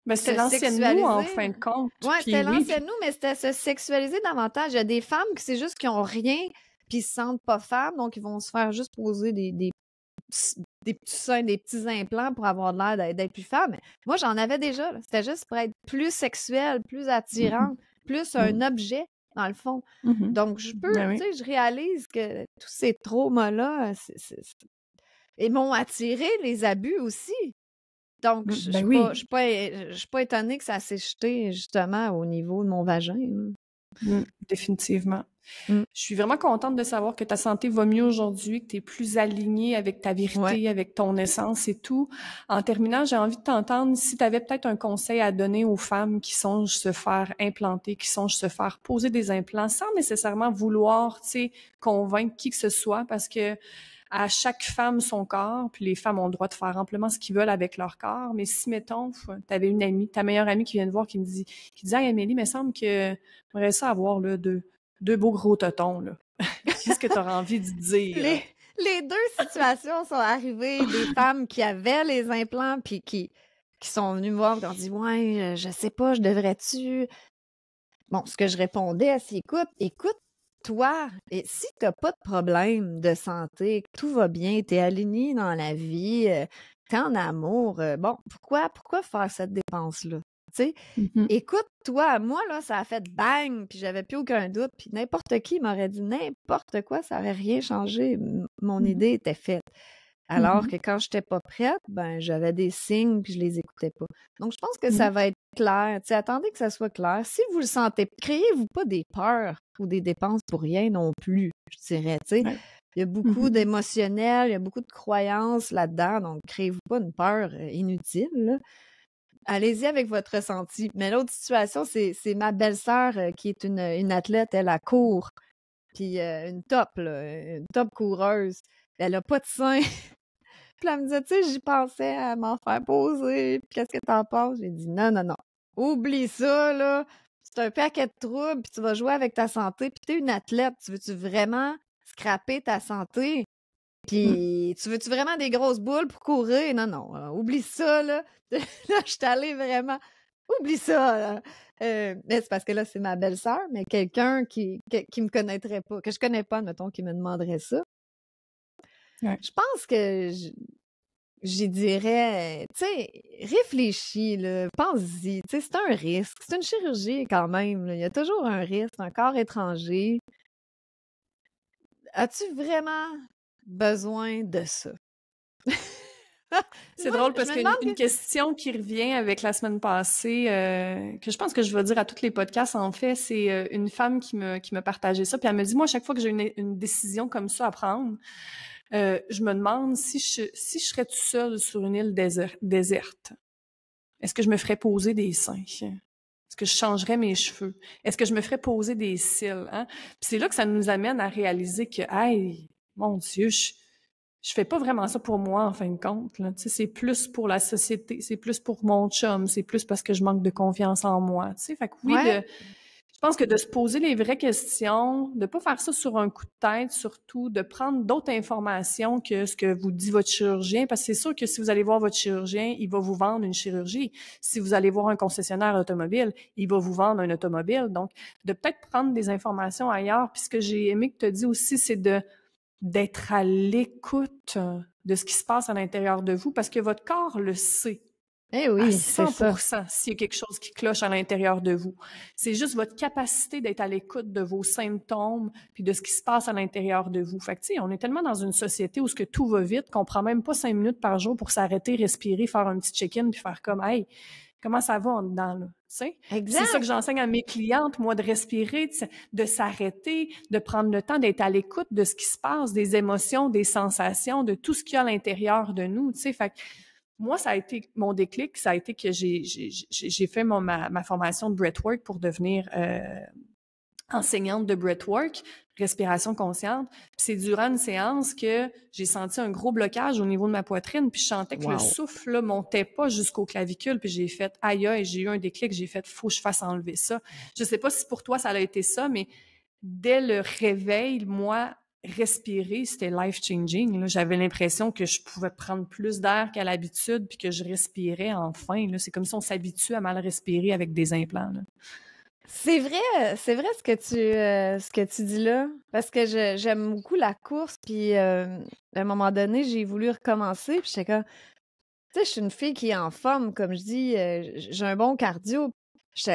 Ben, c'était se l'ancienne nous, sexualiser. en fin de compte. Ouais, Puis c'était oui, l'ancienne nous, mais c'était se sexualiser davantage. Il y a des femmes qui c'est juste qu'ils ont rien, puis ils se sentent pas femmes, donc ils vont se faire juste poser des petits seins, des petits implants pour avoir l'air d'être plus femme. Moi, j'en avais déjà. Là. C'était juste pour être plus sexuelle, plus attirante, plus un objet, dans le fond. Donc, je peux, Ben oui. tu sais, je réalise que tous ces traumas-là, ils m'ont attiré les abus aussi. Donc, je Ben ne oui. suis pas étonnée que ça s'est jeté justement au niveau de mon vagin. Définitivement. Je suis vraiment contente de savoir que ta santé va mieux aujourd'hui, que tu es plus alignée avec ta vérité, avec ton essence et tout. En terminant, j'ai envie de t'entendre si tu avais peut-être un conseil à donner aux femmes qui songent se faire implanter, qui songent se faire poser des implants sans nécessairement vouloir, tu sais, convaincre qui que ce soit parce que à chaque femme son corps, puis les femmes ont le droit de faire amplement ce qu'ils veulent avec leur corps. Mais si, mettons, t'avais une amie, ta meilleure amie qui vient te voir, qui dit, hey, Amélie, il me semble que j'aimerais ça avoir là, deux beaux gros totons, là. Qu'est-ce que tu auras envie de dire? Les deux situations sont arrivées. Des femmes qui avaient les implants, puis qui sont venues me voir, qui ont dit, ouais, je sais pas, je devrais-tu... Bon, ce que je répondais, c'est, écoute, toi, et si tu n'as pas de problème de santé, que tout va bien, tu es aligné dans la vie, tu es en amour, bon, pourquoi faire cette dépense-là? Tu sais, écoute, toi, moi, là, ça a fait bang, puis j'avais plus aucun doute, puis n'importe qui m'aurait dit n'importe quoi, ça n'aurait rien changé. Mon idée était faite. Alors que quand je n'étais pas prête, ben j'avais des signes puis je les écoutais pas. Donc, je pense que ça va être clair. T'sais, attendez que ça soit clair. Si vous le sentez, créez-vous pas des peurs ou des dépenses pour rien non plus, je dirais. Il y a beaucoup d'émotionnel, il y a beaucoup de croyances là-dedans, donc créez-vous pas une peur inutile. Là. Allez-y avec votre ressenti. Mais l'autre situation, c'est ma belle-sœur qui est une athlète, elle a court. Puis une top coureuse. Elle a pas de sein. Puis elle me disait, tu sais, j'y pensais à m'en faire poser. Puis qu'est-ce que t'en penses? J'ai dit, non. Oublie ça, là. C'est un paquet de troubles, puis tu vas jouer avec ta santé. Puis t'es une athlète. Tu veux-tu vraiment scraper ta santé? Puis tu veux-tu vraiment des grosses boules pour courir? Non. Oublie ça, là. Là, je suis allée vraiment... Oublie ça, là. Mais c'est parce que là, c'est ma belle-sœur, mais quelqu'un qui me connaîtrait pas, que je connais pas, mettons, qui me demanderait ça. Ouais. Je pense que j'y dirais, tu sais, réfléchis, là, pense-y, tu sais, c'est un risque. C'est une chirurgie quand même, là. Il y a toujours un risque, un corps étranger. As-tu vraiment besoin de ça? C'est Moi, drôle je parce me qu'une demande une question qui revient avec la semaine passée, que je pense que je vais dire à tous les podcasts, en fait, c'est une femme qui m'a partagé ça. Puis elle me dit, moi, à chaque fois que j'ai une décision comme ça à prendre, je me demande si je serais toute seule sur une île déserte, est-ce que je me ferais poser des seins? Est-ce que je changerais mes cheveux? Est-ce que je me ferais poser des cils? Hein? Puis c'est là que ça nous amène à réaliser que, hey, mon Dieu, je fais pas vraiment ça pour moi, en fin de compte. Là. Tu sais, c'est plus pour la société, c'est plus pour mon chum, c'est plus parce que je manque de confiance en moi. Tu sais, fait que oui, ouais, je pense que de se poser les vraies questions, de pas faire ça sur un coup de tête, surtout, de prendre d'autres informations que ce que vous dit votre chirurgien, parce que c'est sûr que si vous allez voir votre chirurgien, il va vous vendre une chirurgie. Si vous allez voir un concessionnaire automobile, il va vous vendre un automobile. Donc, de peut-être prendre des informations ailleurs. Puis ce que j'ai aimé que tu as dit aussi, c'est d'être à l'écoute de ce qui se passe à l'intérieur de vous, parce que votre corps le sait eh à oui, c'est ça. 100% s'il y a quelque chose qui cloche à l'intérieur de vous. C'est juste votre capacité d'être à l'écoute de vos symptômes puis de ce qui se passe à l'intérieur de vous. Fait que, tu sais, on est tellement dans une société où ce que tout va vite qu'on prend même pas 5 minutes par jour pour s'arrêter, respirer, faire un petit check-in puis faire comme, hey, comment ça va en dedans, là? Tu sais? Puis c'est ça que Exact. j'enseigne à mes clientes, moi, de respirer, de s'arrêter, de prendre le temps d'être à l'écoute de ce qui se passe, des émotions, des sensations, de tout ce qu'il y a à l'intérieur de nous, tu sais. Fait que moi, ça a été mon déclic, ça a été que j'ai fait ma formation de breathwork pour devenir enseignante de breathwork, respiration consciente. Puis c'est durant une séance que j'ai senti un gros blocage au niveau de ma poitrine, puis je sentais que le Wow. souffle là, montait pas jusqu'aux clavicules, puis j'ai fait aïe aïe, j'ai eu un déclic, j'ai fait faut que je fasse enlever ça. Je sais pas si pour toi ça a été ça, mais dès le réveil, moi, respirer, c'était life-changing. Là. J'avais l'impression que je pouvais prendre plus d'air qu'à l'habitude, puis que je respirais enfin. Là. C'est comme si on s'habitue à mal respirer avec des implants. Là. C'est vrai ce que tu dis là, parce que j'aime beaucoup la course, puis à un moment donné, j'ai voulu recommencer, puis j'étais comme, tu sais, je suis une fille qui est en forme, comme je dis, j'ai un bon cardio.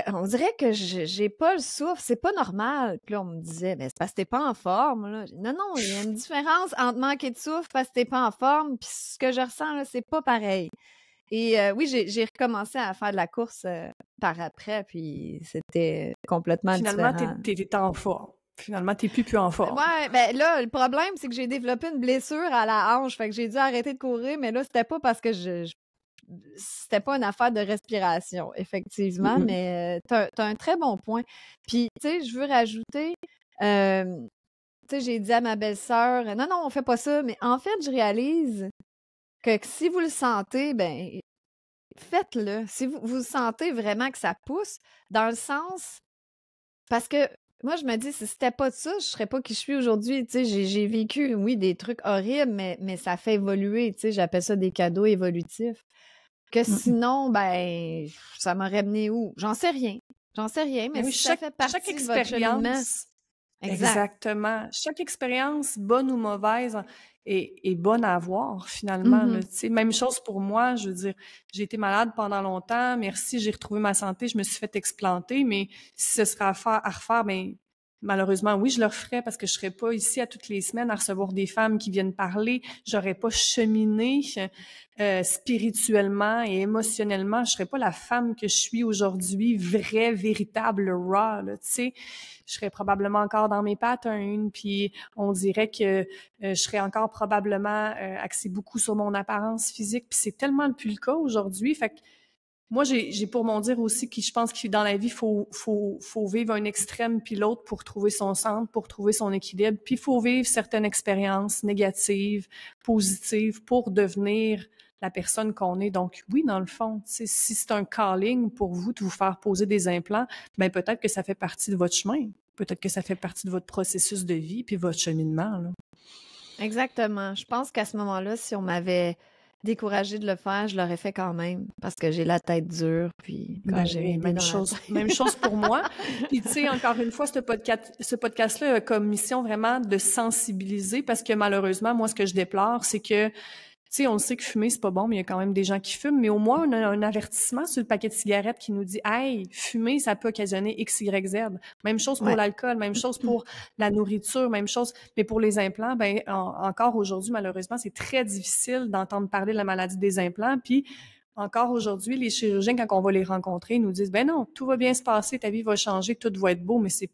On dirait que j'ai pas le souffle, c'est pas normal. Puis là, on me disait, mais c'est parce que t'es pas en forme. Là. Non, non, il y a une différence entre manquer de souffle parce que t'es pas en forme, puis ce que je ressens, là, c'est pas pareil. Et oui, j'ai recommencé à faire de la course par après, puis c'était complètement Finalement, différent. t'es en forme. Finalement, t'es plus en forme. Ouais, ben là, le problème, c'est que j'ai développé une blessure à la hanche, fait que j'ai dû arrêter de courir, mais là, c'était pas parce que c'était pas une affaire de respiration, effectivement, mais t'as un très bon point. Puis, tu sais, je veux rajouter, tu sais, j'ai dit à ma belle-sœur, non, non, on fait pas ça, mais en fait, je réalise que si vous le sentez, ben faites-le. Si vous sentez vraiment que ça pousse, dans le sens, parce que moi, je me dis, si c'était pas de ça, je serais pas qui je suis aujourd'hui. Tu sais, j'ai vécu, oui, des trucs horribles, mais ça fait évoluer. Tu sais, j'appelle ça des cadeaux évolutifs. Que sinon, ben, ça m'aurait mené où? J'en sais rien. J'en sais rien, mais Oui, si ça fait chaque partie de votre cheminement. expérience, Exact. exactement. Chaque expérience, bonne ou mauvaise, est bonne à avoir, finalement. Là. Mhm. Tu sais, même chose pour moi, je veux dire, j'ai été malade pendant longtemps, merci, j'ai retrouvé ma santé, je me suis fait explanter, mais si ce serait à refaire, ben, malheureusement, oui, je le referais parce que je serais pas ici à toutes les semaines à recevoir des femmes qui viennent parler, j'aurais pas cheminé spirituellement et émotionnellement, je serais pas la femme que je suis aujourd'hui, vraie, véritable, raw, là, tu sais. Je serais probablement encore dans mes patterns, puis on dirait que je serais encore probablement axée beaucoup sur mon apparence physique, puis c'est tellement plus le cas aujourd'hui. Fait que moi, j'ai pour mon dire aussi que je pense que dans la vie, faut vivre un extrême puis l'autre pour trouver son centre, pour trouver son équilibre, puis il faut vivre certaines expériences négatives, positives, pour devenir la personne qu'on est. Donc oui, dans le fond, si c'est un calling pour vous de vous faire poser des implants, ben peut-être que ça fait partie de votre chemin. Peut-être que ça fait partie de votre processus de vie puis votre cheminement. Là. Exactement. Je pense qu'à ce moment-là, si on m'avait découragée de le faire, je l'aurais fait quand même parce que j'ai la tête dure. Puis quand j'ai une idée même dans la chose, tête. même chose pour moi. Puis tu sais, encore une fois, ce podcast-là a comme mission vraiment de sensibiliser parce que malheureusement, moi, ce que je déplore, c'est que tu sais, on sait que fumer, c'est pas bon, mais il y a quand même des gens qui fument. Mais au moins, on a un avertissement sur le paquet de cigarettes qui nous dit « Hey, fumer, ça peut occasionner X, Y, Z. » Même chose pour Ouais. l'alcool, même chose pour la nourriture, même chose. Mais pour les implants, ben encore aujourd'hui, malheureusement, c'est très difficile d'entendre parler de la maladie des implants. Puis, encore aujourd'hui, les chirurgiens, quand on va les rencontrer, ils nous disent « Ben non, tout va bien se passer, ta vie va changer, tout va être beau. » Mais c'est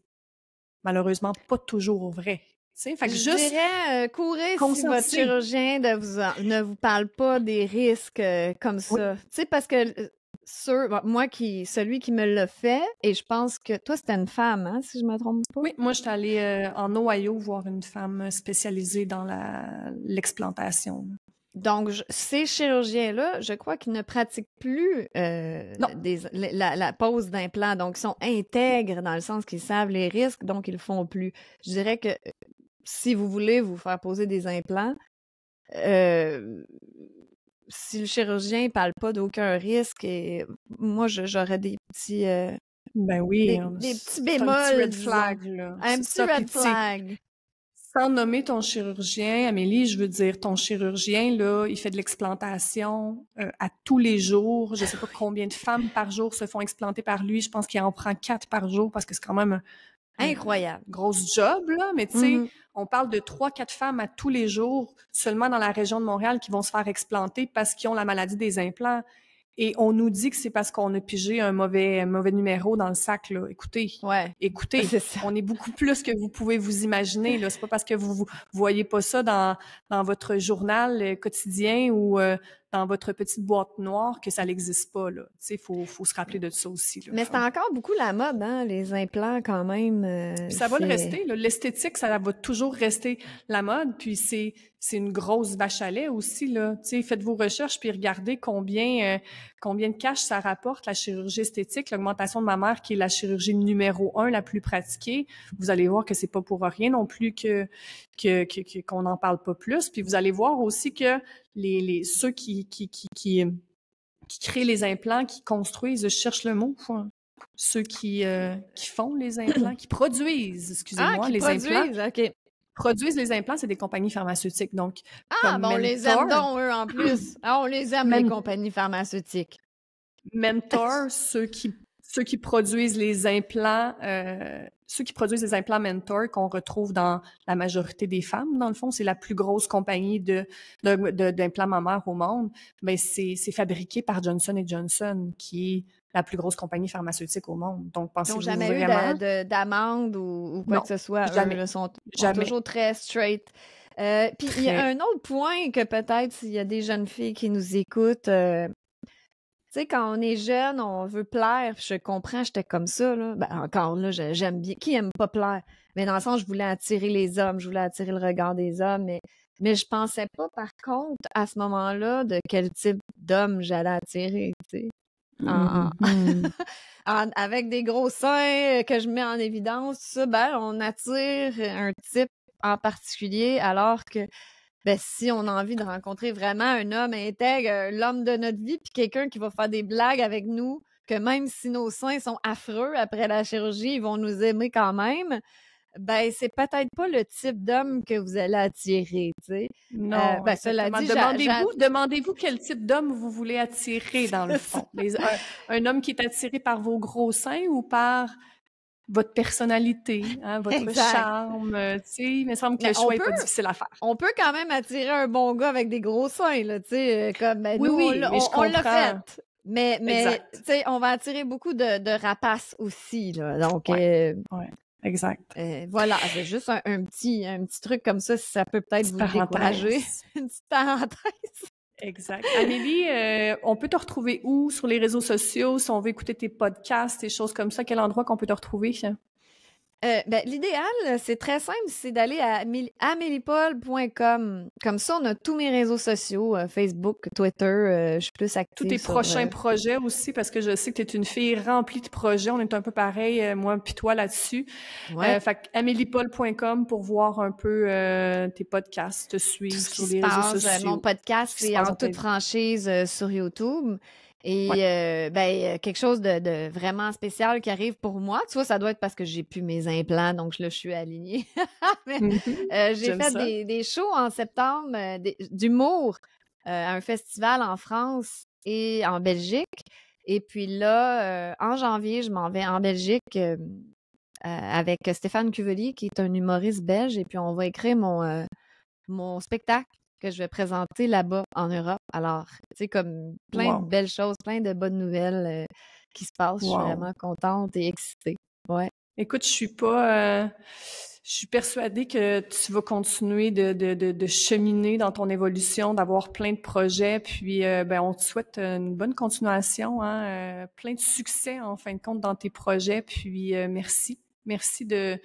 malheureusement pas toujours vrai. Fait que Je juste dirais, courez si votre conscientiser. chirurgien ne vous parle pas des risques comme Oui. ça. Tu sais, parce que celui qui me l'a fait, et je pense que toi, c'était une femme, hein, si je me trompe pas? Oui, moi, j'étais allée en Ohio voir une femme spécialisée dans l'explantation. Donc, ces chirurgiens-là, je crois qu'ils ne pratiquent plus Non. la pose d'implants. Donc, ils sont intègres dans le sens qu'ils savent les risques, donc ils le font plus. Je dirais que si vous voulez vous faire poser des implants, si le chirurgien ne parle pas d'aucun risque, et moi, j'aurais des petits... Ben oui, des petits c'est un bémols, petit red disons. flag, là. Un C'est petit ça. Puis, red tu sais, flag. sans nommer ton chirurgien, Amélie, je veux dire, ton chirurgien, là, il fait de l'explantation à tous les jours. Je sais pas combien de femmes par jour se font explanter par lui. Je pense qu'il en prend 4 par jour parce que c'est quand même un Incroyable. grosse job, là. Mais tu sais, Mhm. on parle de 3-4 femmes à tous les jours seulement dans la région de Montréal qui vont se faire explanter parce qu'ils ont la maladie des implants. Et on nous dit que c'est parce qu'on a pigé un mauvais numéro dans le sac, là. Écoutez, Ouais, c'est ça. on est beaucoup plus que vous pouvez vous imaginer, là. C'est pas parce que vous voyez pas ça dans votre journal quotidien ou dans votre petite boîte noire que ça n'existe pas, là. Tu sais, faut se rappeler de ça aussi, là. Mais c'est encore beaucoup la mode, hein, les implants, quand même. Puis ça va le rester, là. L'esthétique, ça va toujours rester la mode. Puis c'est une grosse vache à lait aussi, là. Tu sais, faites vos recherches puis regardez combien de cash ça rapporte, la chirurgie esthétique, l'augmentation de mammaire, qui est la chirurgie numéro 1 la plus pratiquée. Vous allez voir que c'est pas pour rien non plus qu'on n'en parle pas plus. Puis vous allez voir aussi que ceux qui créent les implants, qui construisent, je cherche le mot, ceux qui font les implants, qui produisent, excusez-moi, les implants. OK. Produisent les implants, c'est des compagnies pharmaceutiques. Donc, Ah, ben on les aime donc, eux, en plus. Ah, on les aime, les compagnies pharmaceutiques. Mentor, ceux qui produisent les implants, Mentor qu'on retrouve dans la majorité des femmes, dans le fond, c'est la plus grosse compagnie d'implants mammaires au monde. Mais c'est fabriqué par Johnson & Johnson, qui est la plus grosse compagnie pharmaceutique au monde. Donc, pensez-vous vraiment... Ils n'ont jamais eu d'amende ou quoi que ce soit. Jamais. Eux, sont toujours très straight. Puis il y a un autre point que peut-être s'il y a des jeunes filles qui nous écoutent, tu sais, quand on est jeune, on veut plaire. Je comprends, j'étais comme ça, là. Ben, encore là, j'aime bien. Qui aime pas plaire? Mais dans le sens, je voulais attirer les hommes, je voulais attirer le regard des hommes, mais je pensais pas, par contre, à ce moment-là, de quel type d'homme j'allais attirer, tu sais. Avec des gros seins que je mets en évidence, tout ça, ben, on attire un type en particulier, alors que ben, si on a envie de rencontrer vraiment un homme intègre, l'homme de notre vie, puis quelqu'un qui va faire des blagues avec nous, que même si nos seins sont affreux après la chirurgie, ils vont nous aimer quand même, ben c'est peut-être pas le type d'homme que vous allez attirer, tu sais. Non, ben, cela dit, demandez-vous quel type d'homme vous voulez attirer, dans le fond. Un homme qui est attiré par vos gros seins ou par votre personnalité, hein, votre charme, tu sais, il me semble que le choix n'est pas difficile à faire. On peut quand même attirer un bon gars avec des gros seins, là, tu sais, comme ben, oui, nous, on l'a fait. Mais tu sais, on va attirer beaucoup de rapaces aussi, là, donc... Ouais, exact. Voilà, c'est juste un petit truc comme ça, si ça peut peut-être vous décourager. Une petite parenthèse. Exact. Amélie, on peut te retrouver où sur les réseaux sociaux, si on veut écouter tes podcasts, des choses comme ça? Quel endroit qu'on peut te retrouver? L'idéal, c'est très simple, c'est d'aller à ameliepaul.com. Comme ça, on a tous mes réseaux sociaux, Facebook, Twitter, je suis plus active Tous tes sur... prochains projets aussi, parce que je sais que tu es une fille remplie de projets. On est un peu pareil, moi puis toi, là-dessus. Ouais. Fait que ameliepaul.com pour voir un peu tes podcasts, te Tout suivre ce qui sur se les réseaux passe. sociaux. Mon podcast, Ce qui se c'est passe en dans ta toute vie. franchise sur YouTube. Et quelque chose de vraiment spécial qui arrive pour moi. Tu vois, ça doit être parce que j'ai plus mes implants, donc là, je suis alignée. Mais, j'ai J'aime fait ça. des shows en septembre d'humour à un festival en France et en Belgique. Et puis là, en janvier, je m'en vais en Belgique avec Stéphane Cuvelier, qui est un humoriste belge. Et puis, on va écrire mon spectacle que je vais présenter là-bas en Europe. Alors, tu sais, comme plein de Wow. belles choses, plein de bonnes nouvelles qui se passent. Je suis Wow. vraiment contente et excitée. Ouais. Écoute, je suis persuadée que tu vas continuer de cheminer dans ton évolution, d'avoir plein de projets, puis on te souhaite une bonne continuation, hein, plein de succès en fin de compte dans tes projets, puis merci. Merci de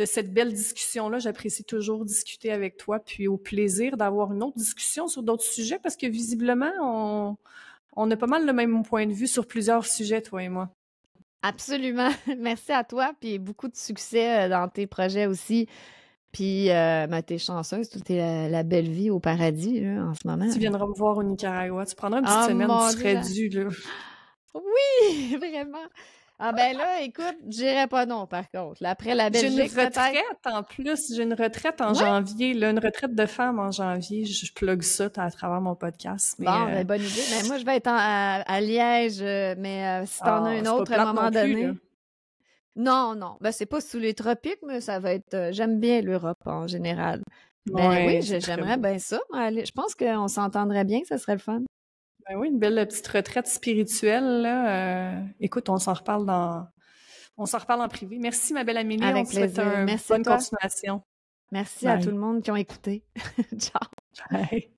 cette belle discussion-là. J'apprécie toujours discuter avec toi, puis au plaisir d'avoir une autre discussion sur d'autres sujets, parce que visiblement, on a pas mal le même point de vue sur plusieurs sujets, toi et moi. Absolument. Merci à toi, puis beaucoup de succès dans tes projets aussi. Puis, t'es chanceuse, tout est la belle vie au paradis là, en ce moment. Tu viendras me voir au Nicaragua. Tu prendras une petite Oh semaine, tu mon serais Dieu! dû, là. Oui, vraiment. Ah ben là, écoute, je dirais pas non, par contre. Là, après la J'ai une Belgique, peut-être. retraite en plus. J'ai une retraite en Ouais? janvier, là, une retraite de femme en janvier. Je plug ça à travers mon podcast. Mais, Bon, bonne idée. Mais moi, je vais être à Liège, mais si t'en as une c'est pas autre à un plate moment non plus, là. donné. Non, non. Ben, c'est pas sous les tropiques, mais ça va être. J'aime bien l'Europe en général. Ben oui, Ouais, c'est très j'aimerais beau. bien ça. Je pense qu'on s'entendrait bien, ça serait le fun. Ben oui, une belle petite retraite spirituelle, là. Écoute, on s'en reparle en privé. Merci, ma belle Amélie. On Avec te souhaite plaisir. une Merci à bonne toi. continuation. Merci à tout Bye. le monde qui ont écouté. Ciao. Bye.